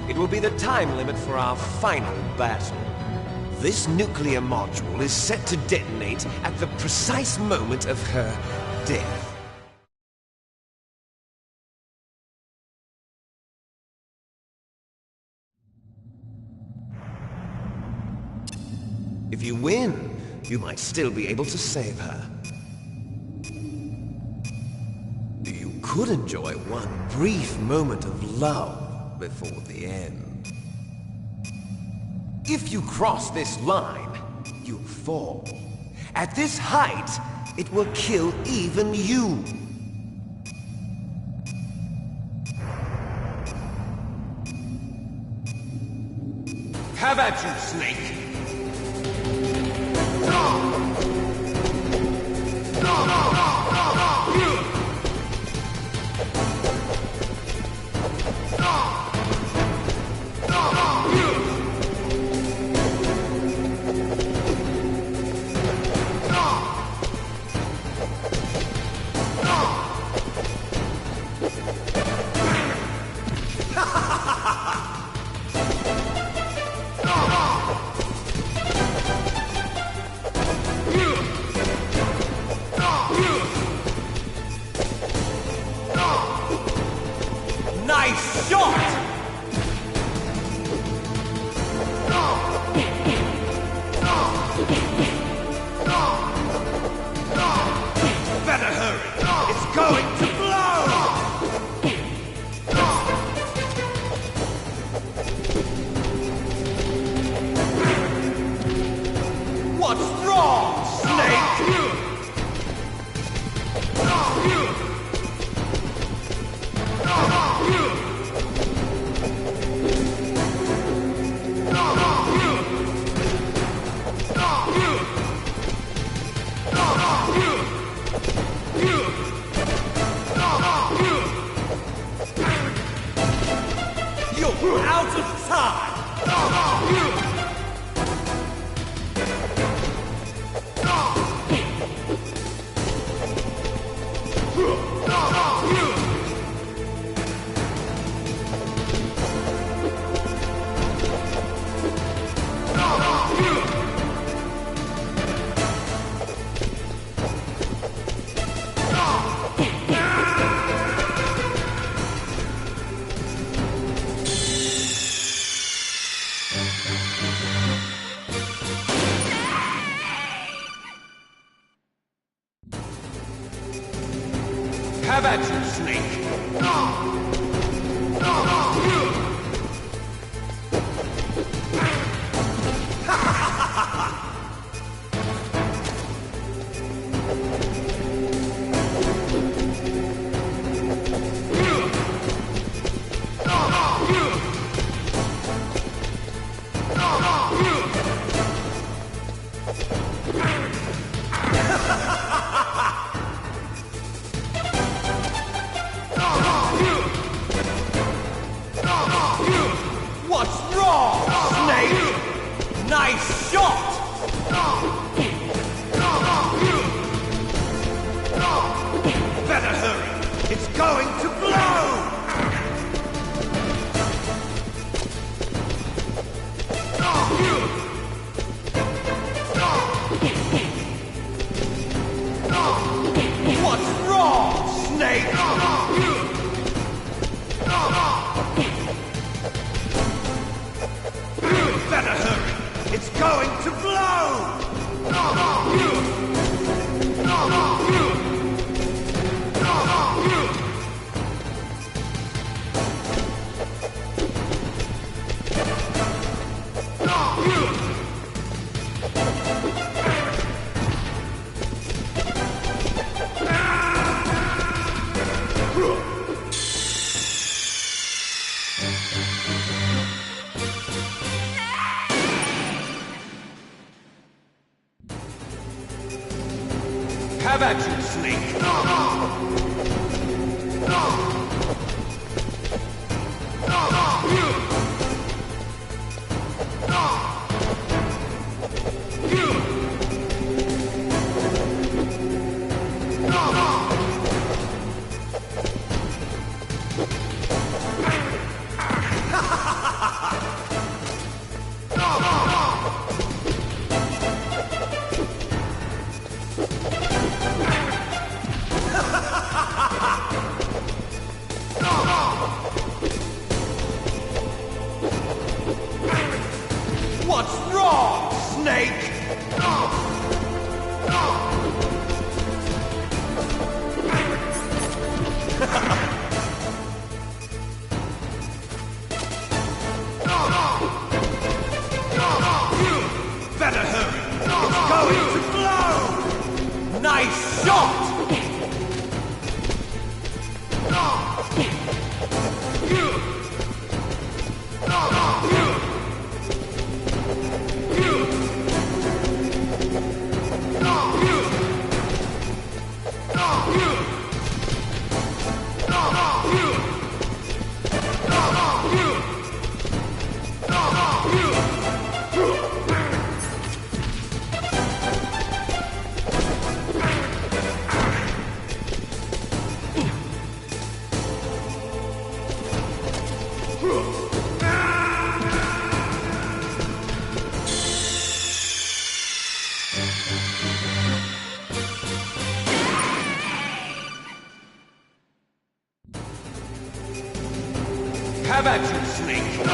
It will be the time limit for our final battle. This nuclear module is set to detonate at the precise moment of her death. If you win, you might still be able to save her. You could enjoy one brief moment of love before the end. If you cross this line, you'll fall. At this height, it will kill even you. Have at you, Snake! Nice shot! Better hurry! It's going to blow! What's wrong, Snake? You're out of time! Have at you, Snake! What's wrong, Snake? Nice shot! Better hurry! It's going to blow! What's wrong, Snake? Better hurry! It's going to blow! Have at you, Snake!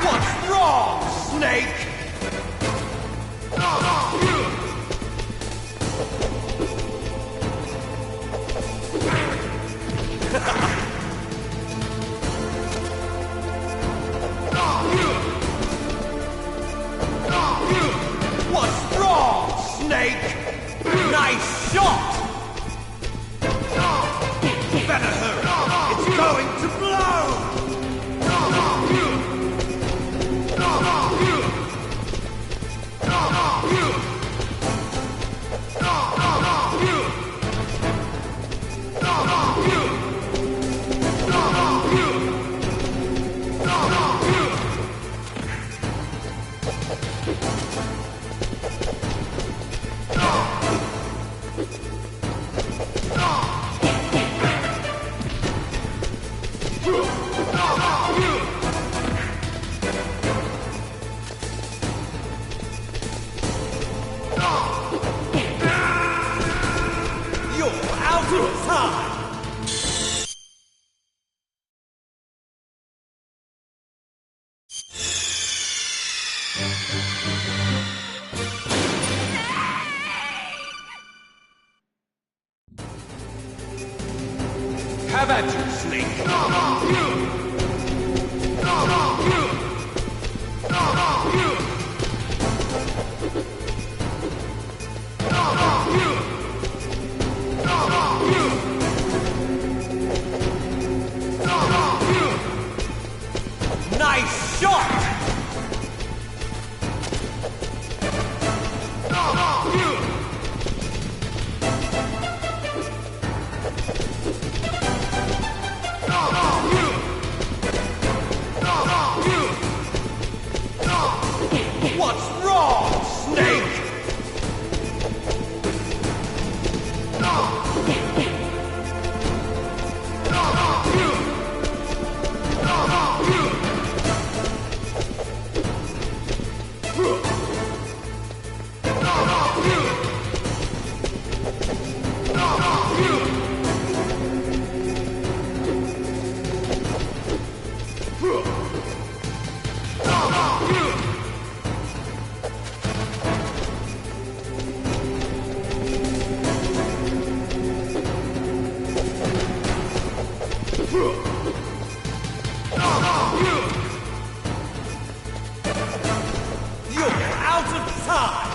What's wrong, Snake? What's wrong, Snake? Nice shot! Better hurry! It's going to blow! You're out of time! Have at you, Snake! Nice shot! What's wrong, Snake? You're out of time!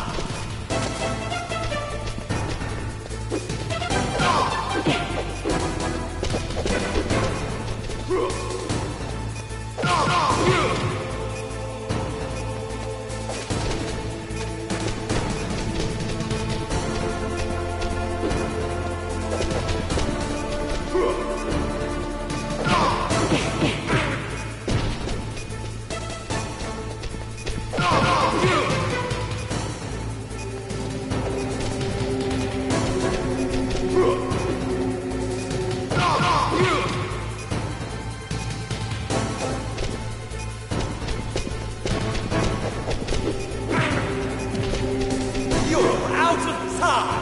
You're out of time!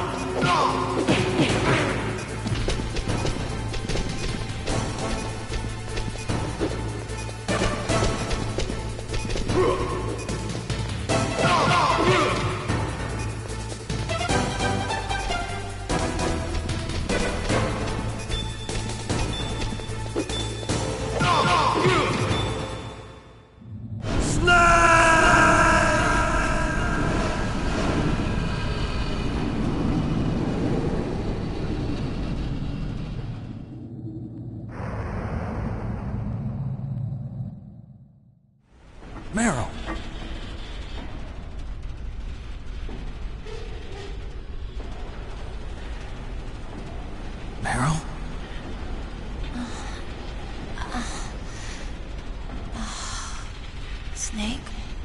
Meryl! Meryl? Snake,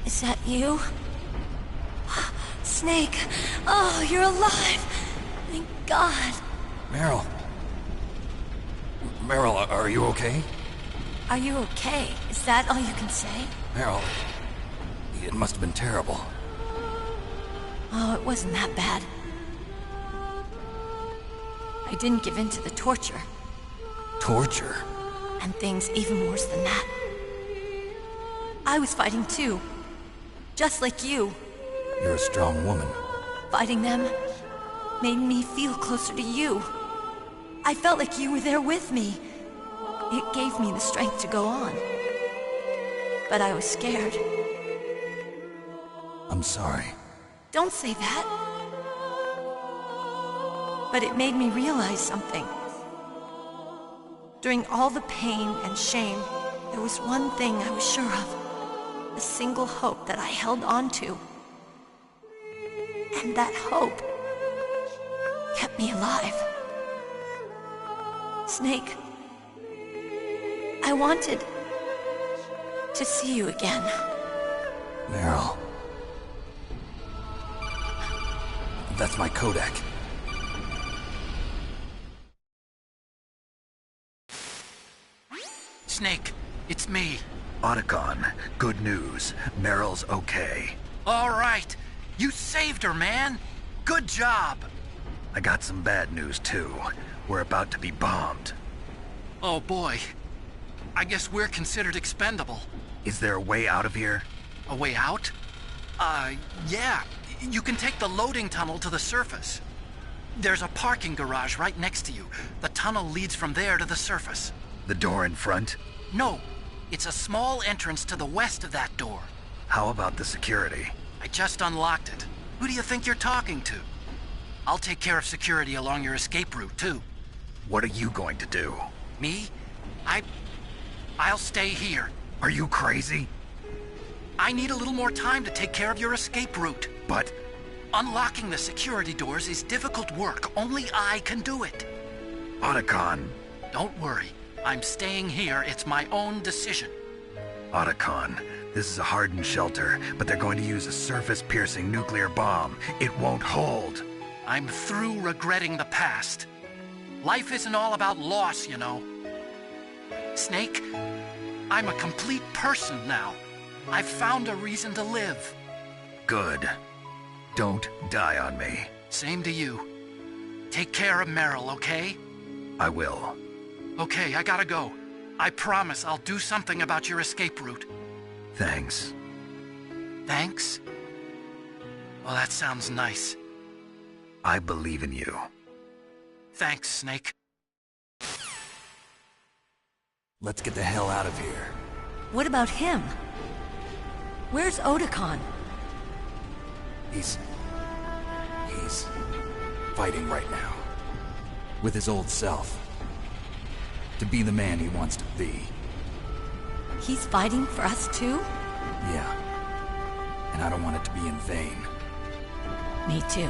is that you? Snake! Oh, you're alive! Thank God! Meryl. Meryl, are you okay? Are you okay? Is that all you can say? Meryl, it must have been terrible. Oh, it wasn't that bad. I didn't give in to the torture. Torture? And things even worse than that. I was fighting too. Just like you. You're a strong woman. Fighting them made me feel closer to you. I felt like you were there with me. It gave me the strength to go on. But I was scared. I'm sorry. Don't say that. But it made me realize something. During all the pain and shame, there was one thing I was sure of. A single hope that I held on to. And that hope kept me alive. Snake, I wanted to see you again. Meryl. That's my codec. Snake, it's me. Otacon, good news. Meryl's okay. All right. You saved her, man. Good job. I got some bad news, too. We're about to be bombed. Oh, boy. I guess we're considered expendable. Is there a way out of here? A way out? Yeah. You can take the loading tunnel to the surface. There's a parking garage right next to you. The tunnel leads from there to the surface. The door in front? No. It's a small entrance to the west of that door. How about the security? I just unlocked it. Who do you think you're talking to? I'll take care of security along your escape route, too. What are you going to do? Me? I'll stay here. Are you crazy? I need a little more time to take care of your escape route. But... unlocking the security doors is difficult work. Only I can do it. Otacon. Don't worry. I'm staying here. It's my own decision. Otacon, this is a hardened shelter, but they're going to use a surface-piercing nuclear bomb. It won't hold. I'm through regretting the past. Life isn't all about loss, you know. Snake, I'm a complete person now. I've found a reason to live. Good. Don't die on me. Same to you. Take care of Meryl, okay? I will. Okay, I gotta go. I promise I'll do something about your escape route. Thanks. Thanks? Well, that sounds nice. I believe in you. Thanks, Snake. Let's get the hell out of here. What about him? Where's Otacon? He's fighting right now. With his old self. To be the man he wants to be. He's fighting for us too? Yeah. And I don't want it to be in vain. Me too.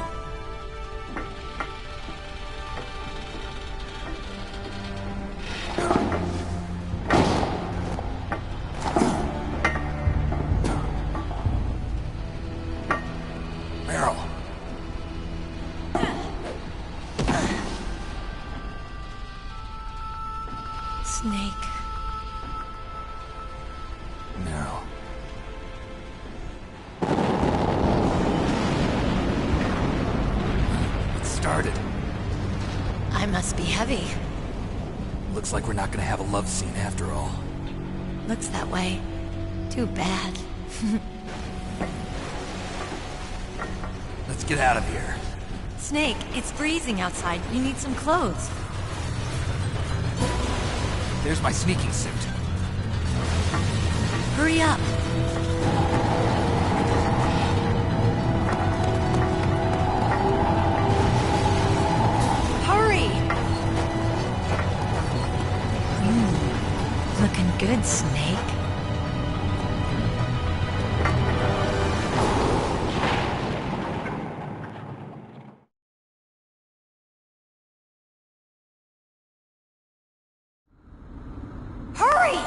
Meryl. Snake. Meryl. It started. I must be heavy. Looks like we're not gonna have a love scene after all. Looks that way. Too bad. Let's get out of here. Snake, it's freezing outside. You need some clothes. There's my sneaking suit. Hurry up. Hurry! Looking good, Snake. Hurry!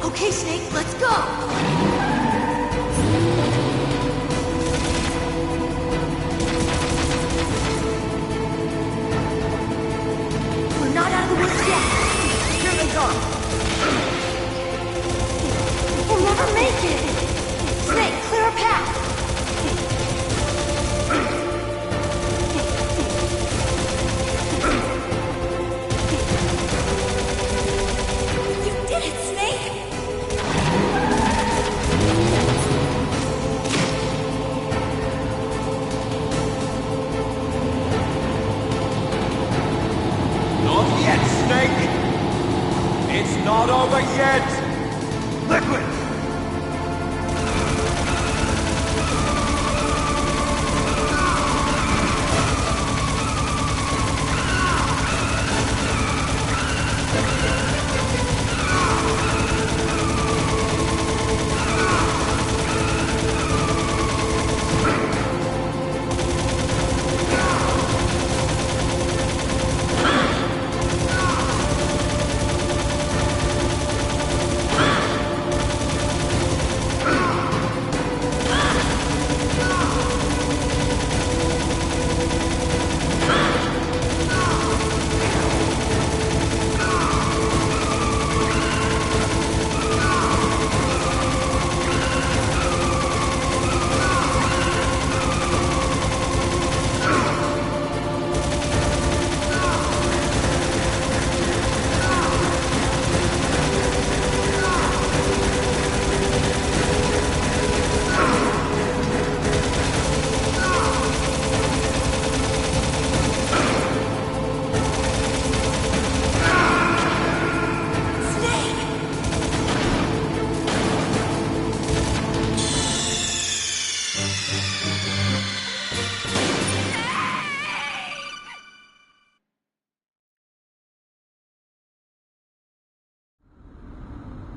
Okay, Snake, let's go! We're not out of the woods yet! Here they come! We'll never make it! Snake, clear a path! You did it, Snake! Not yet, Snake! It's not over yet! Liquid!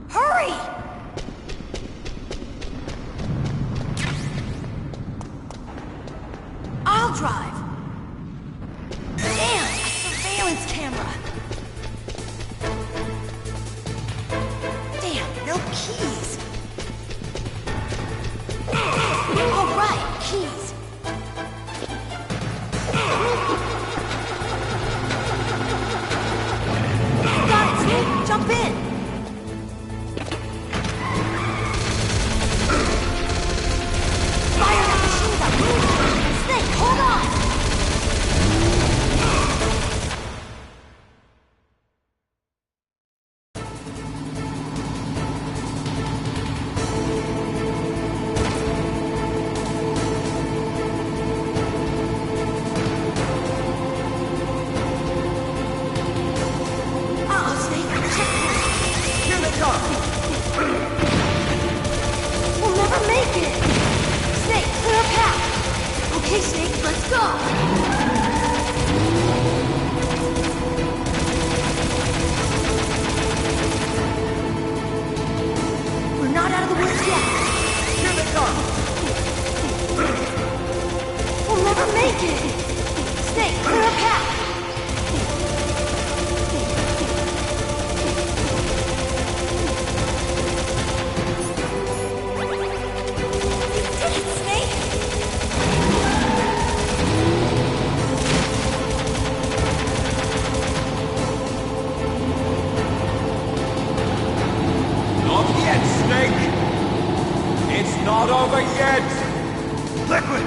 Hurry! I'll drive. Damn, a surveillance camera. Damn, no keys. All right, keys. Got it, Snake. Jump in. Fire that machine gun! Snake, hold on! Uh-oh, Snake, checkpoint! Here they come! We'll never make it! Snake, clear a path! Okay, Snake, let's go! We're not out of the woods yet! Here they come! We'll never make it! Snake, clear a path! You did it, Snake! Not yet, Snake! It's not over yet! Liquid!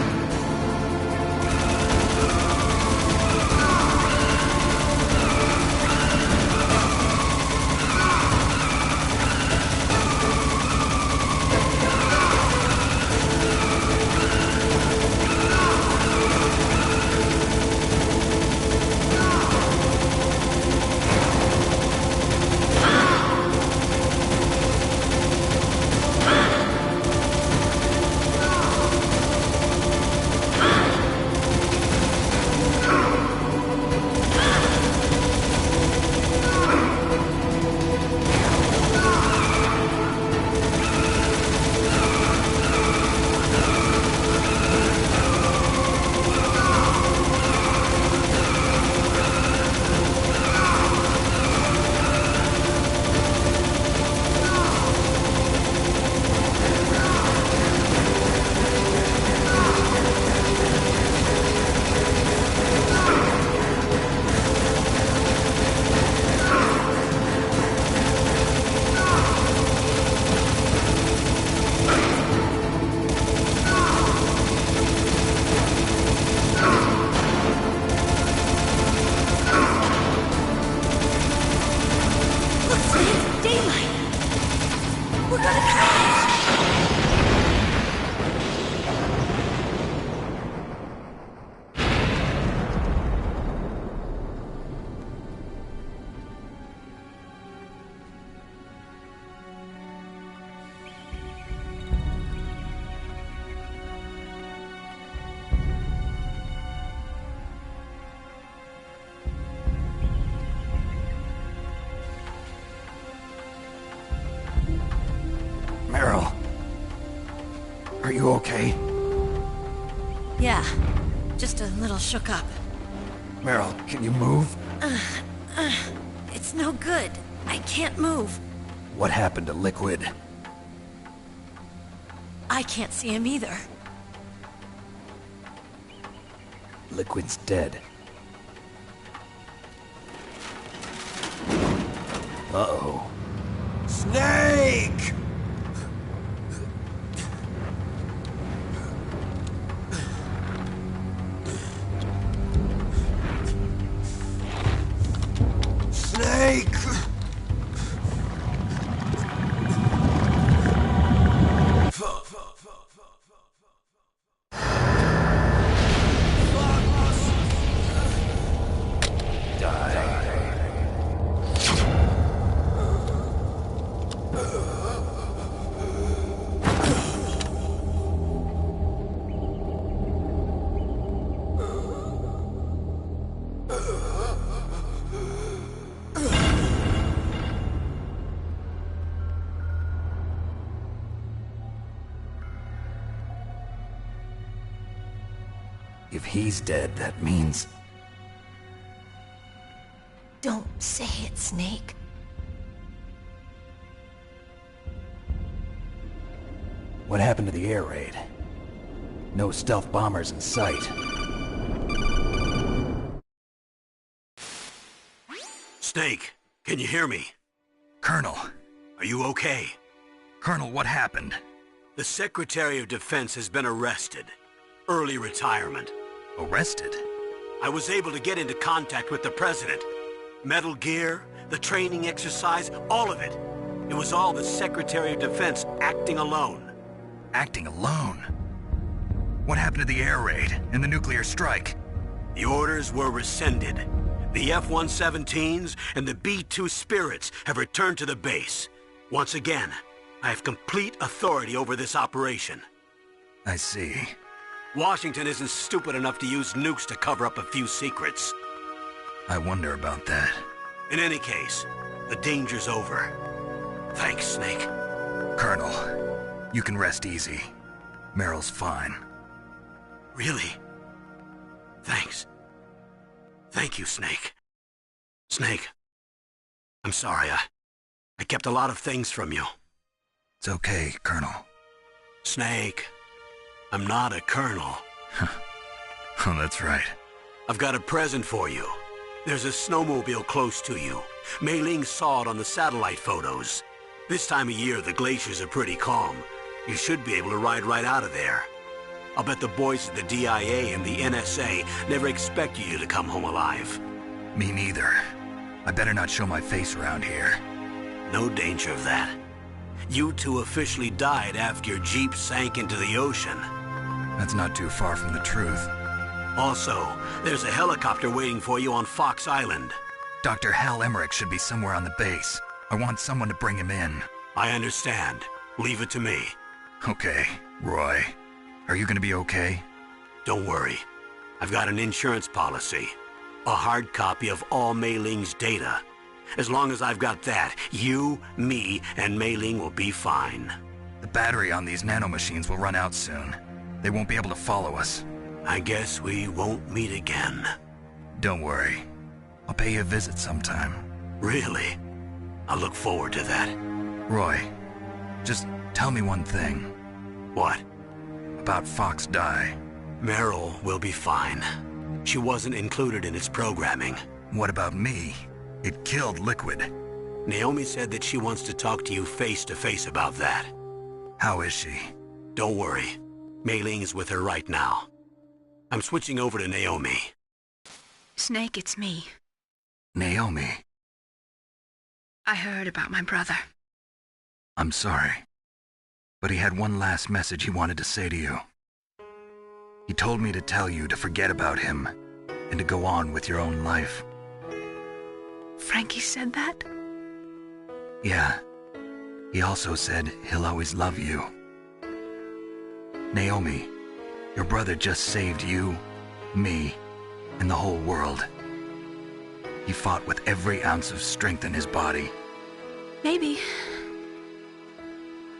Are you okay? Yeah, just a little shook up. Meryl, can you move? It's no good. I can't move. What happened to Liquid? I can't see him either. Liquid's dead. Uh-oh. Snake! Snake! If he's dead, that means... Don't say it, Snake. What happened to the air raid? No stealth bombers in sight. Snake, can you hear me? Colonel. Are you okay? Colonel, what happened? The Secretary of Defense has been arrested. Early retirement. Arrested? I was able to get into contact with the President. Metal Gear, the training exercise, all of it. It was all the Secretary of Defense acting alone. Acting alone? What happened to the air raid and the nuclear strike? The orders were rescinded. The F-117s and the B-2 Spirits have returned to the base. Once again, I have complete authority over this operation. I see. Washington isn't stupid enough to use nukes to cover up a few secrets. I wonder about that. In any case, the danger's over. Thanks, Snake. Colonel, you can rest easy. Meryl's fine. Really? Thanks. Thank you, Snake. Snake, I'm sorry, I kept a lot of things from you. It's okay, Colonel. Snake, I'm not a colonel. Oh, that's right. I've got a present for you. There's a snowmobile close to you. Mei Ling saw it on the satellite photos. This time of year, the glaciers are pretty calm. You should be able to ride right out of there. I'll bet the boys at the DIA and the NSA never expected you to come home alive. Me neither. I better not show my face around here. No danger of that. You two officially died after your Jeep sank into the ocean. That's not too far from the truth. Also, there's a helicopter waiting for you on Fox Island. Dr. Hal Emmerich should be somewhere on the base. I want someone to bring him in. I understand. Leave it to me. Okay, Roy. Are you gonna be okay? Don't worry. I've got an insurance policy. A hard copy of all Mei Ling's data. As long as I've got that, you, me, and Mei Ling will be fine. The battery on these nanomachines will run out soon. They won't be able to follow us. I guess we won't meet again. Don't worry. I'll pay you a visit sometime. Really? I'll look forward to that. Roy, just tell me one thing. What? About Fox Die. Meryl will be fine. She wasn't included in its programming. What about me? It killed Liquid. Naomi said that she wants to talk to you face to face about that. How is she? Don't worry. Mei Ling is with her right now. I'm switching over to Naomi. Snake, it's me. Naomi. I heard about my brother. I'm sorry. But he had one last message he wanted to say to you. He told me to tell you to forget about him and to go on with your own life. Frankie said that? Yeah. He also said he'll always love you. Naomi, your brother just saved you, me, and the whole world. He fought with every ounce of strength in his body. Maybe.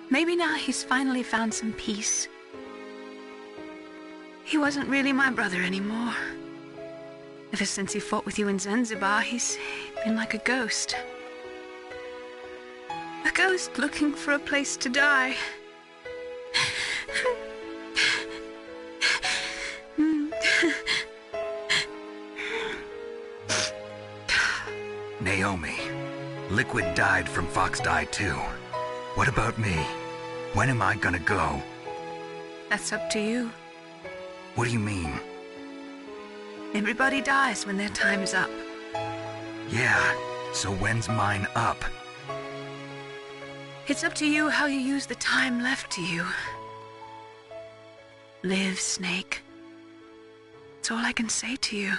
Maybe now he's finally found some peace. He wasn't really my brother anymore. Ever since he fought with you in Zanzibar, he's been like a ghost. A ghost looking for a place to die. Naomi, Liquid died from Fox Die too. What about me? When am I gonna go? That's up to you. What do you mean? Everybody dies when their time's up. Yeah, so when's mine up? It's up to you how you use the time left to you. Live, Snake. That's all I can say to you.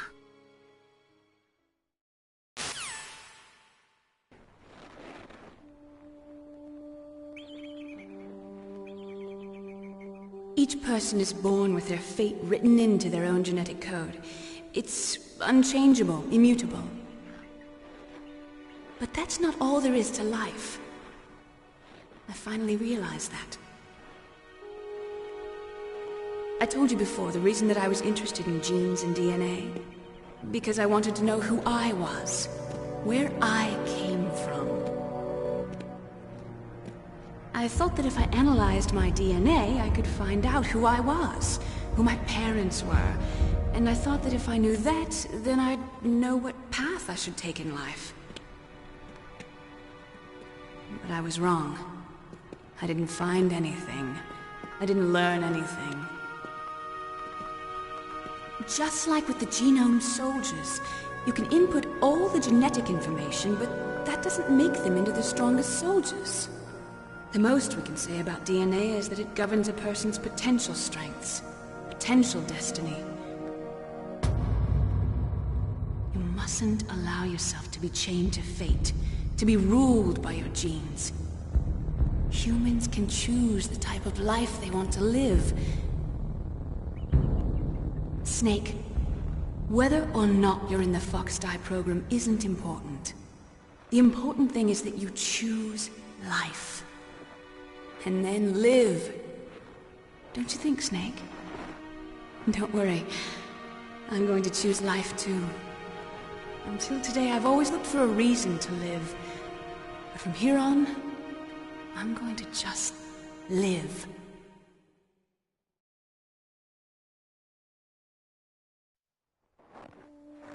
Each person is born with their fate written into their own genetic code. It's unchangeable, immutable. But that's not all there is to life. I finally realized that. I told you before the reason that I was interested in genes and DNA. Because I wanted to know who I was, where I came from. I thought that if I analyzed my DNA, I could find out who I was, who my parents were. And I thought that if I knew that, then I'd know what path I should take in life. But I was wrong. I didn't find anything. I didn't learn anything. Just like with the genome soldiers, you can input all the genetic information, but that doesn't make them into the strongest soldiers. The most we can say about DNA is that it governs a person's potential strengths, potential destiny. You mustn't allow yourself to be chained to fate, to be ruled by your genes. Humans can choose the type of life they want to live. Snake, whether or not you're in the Fox Die program isn't important. The important thing is that you choose life. And then live. Don't you think, Snake? Don't worry. I'm going to choose life too. Until today, I've always looked for a reason to live. But from here on, I'm going to just live.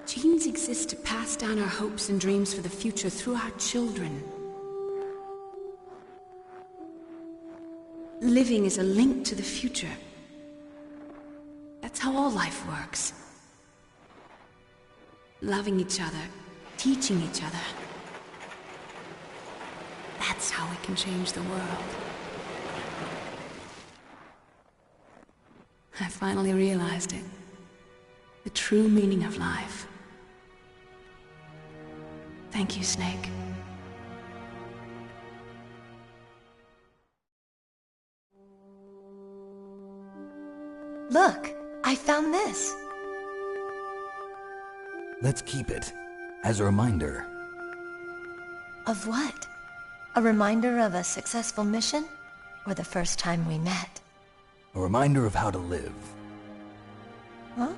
Genes exist to pass down our hopes and dreams for the future through our children. Living is a link to the future. That's how all life works. Loving each other, teaching each other. That's how we can change the world. I finally realized it. The true meaning of life. Thank you, Snake. Look, I found this. Let's keep it, as a reminder. Of what? A reminder of a successful mission? Or the first time we met? A reminder of how to live. Huh?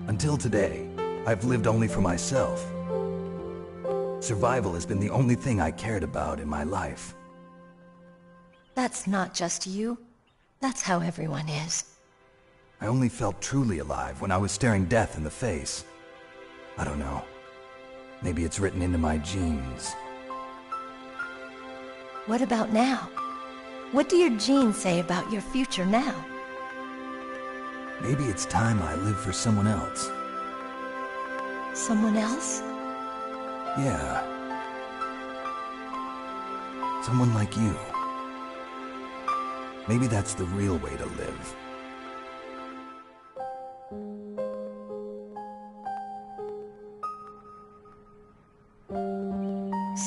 Until today, I've lived only for myself. Survival has been the only thing I cared about in my life. That's not just you. That's how everyone is. I only felt truly alive when I was staring death in the face. I don't know. Maybe it's written into my genes. What about now? What do your genes say about your future now? Maybe it's time I live for someone else. Someone else? Yeah. Someone like you. Maybe that's the real way to live.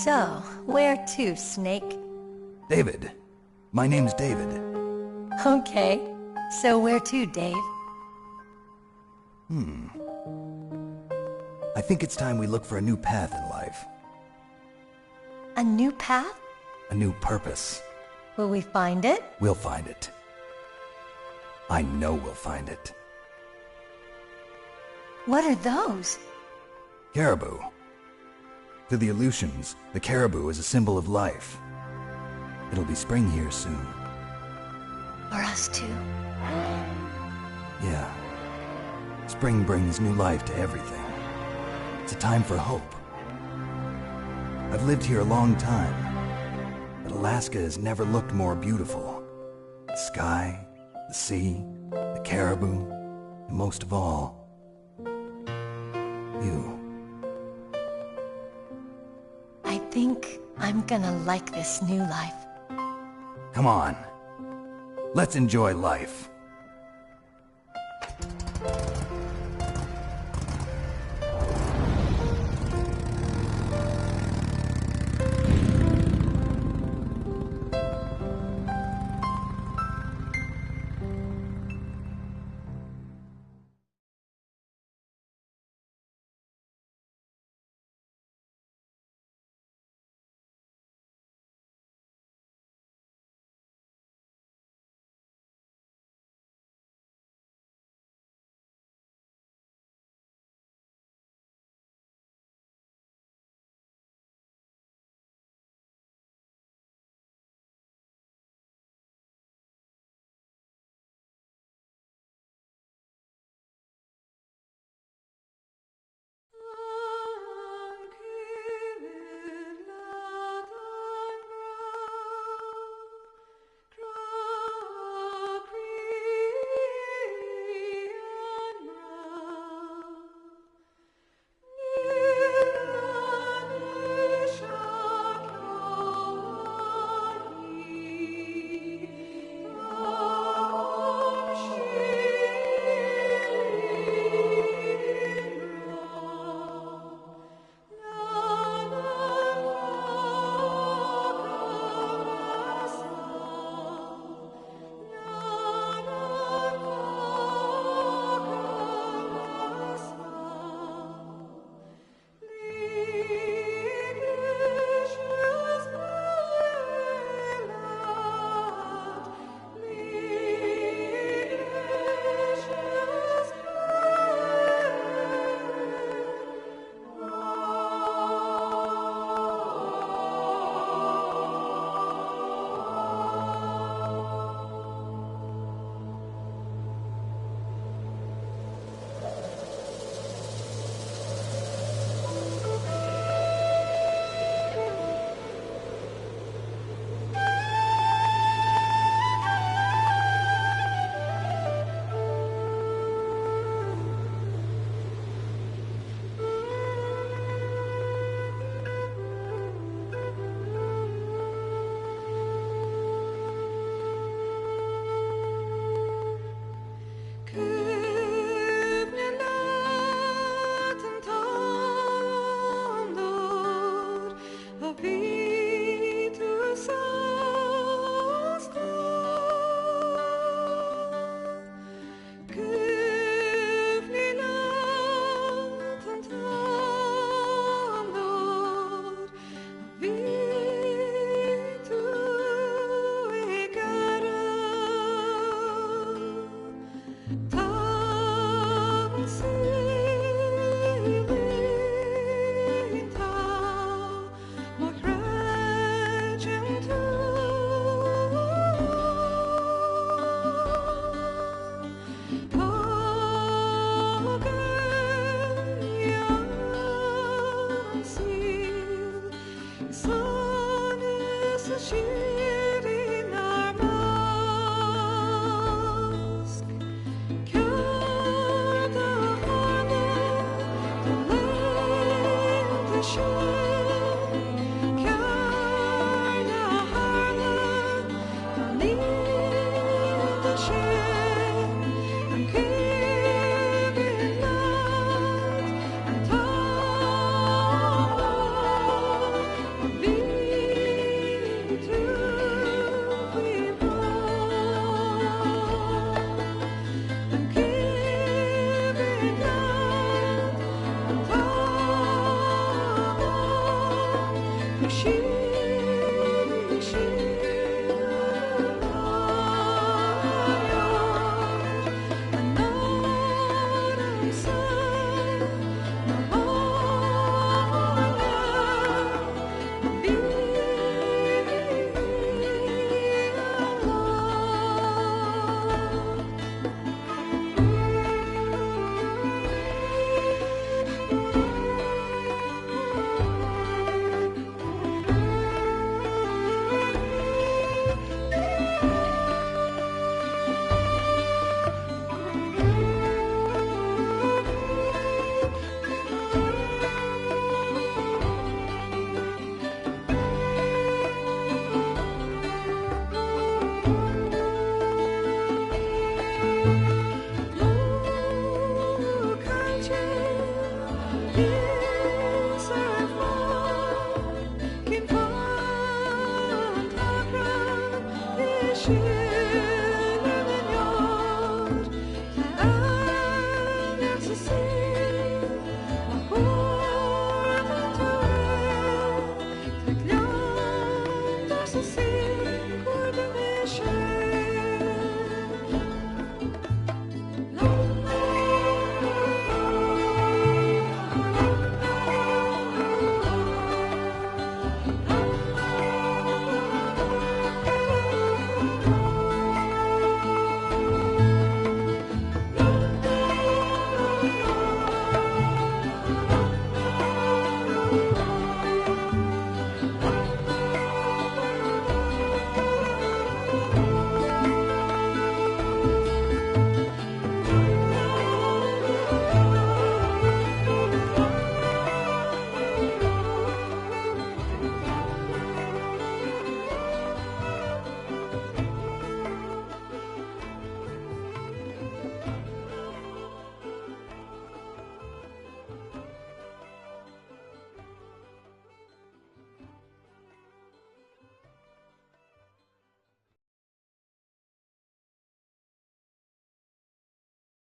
So, where to, Snake? David. My name's David. Okay. So where to, Dave? I think it's time we look for a new path in life. A new path? A new purpose. Will we find it? We'll find it. I know we'll find it. What are those? Caribou. To the Aleutians, the caribou is a symbol of life. It'll be spring here soon. For us too. Yeah. Spring brings new life to everything. It's a time for hope. I've lived here a long time, but Alaska has never looked more beautiful. The sky, the sea, the caribou, and most of all, you. I think I'm gonna like this new life. Come on. Let's enjoy life.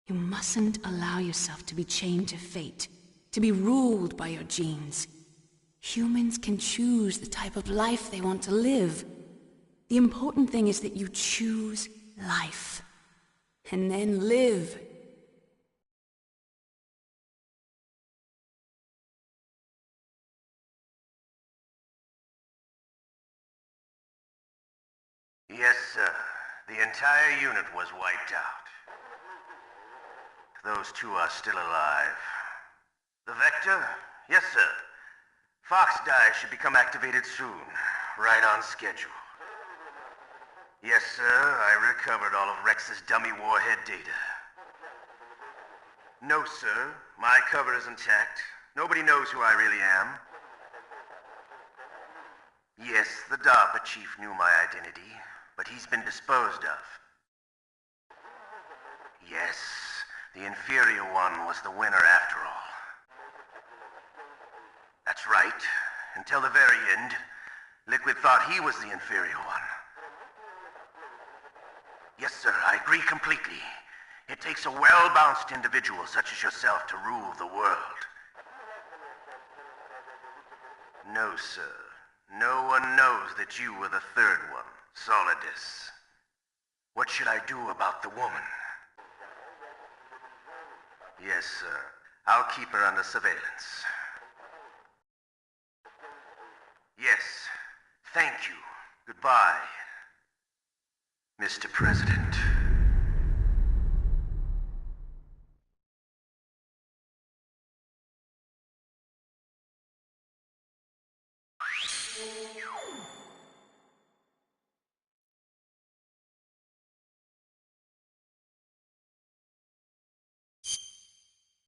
You mustn't allow yourself to be chained to fate, to be ruled by your genes. Humans can choose the type of life they want to live. The important thing is that you choose life, and then live. Yes, sir. The entire unit was wiped out. Those two are still alive. The Vector? Yes, sir. Fox Die should become activated soon. Right on schedule. Yes, sir. I recovered all of Rex's dummy warhead data. No, sir. My cover is intact. Nobody knows who I really am. Yes, the DARPA chief knew my identity, but he's been disposed of. Yes, the inferior one was the winner after all. That's right. Until the very end, Liquid thought he was the inferior one. Yes, sir, I agree completely. It takes a well-balanced individual such as yourself to rule the world. No, sir. No one knows that you were the third one, Solidus. What should I do about the woman? Yes, sir. I'll keep her under surveillance. Yes. Thank you. Goodbye, Mr. President.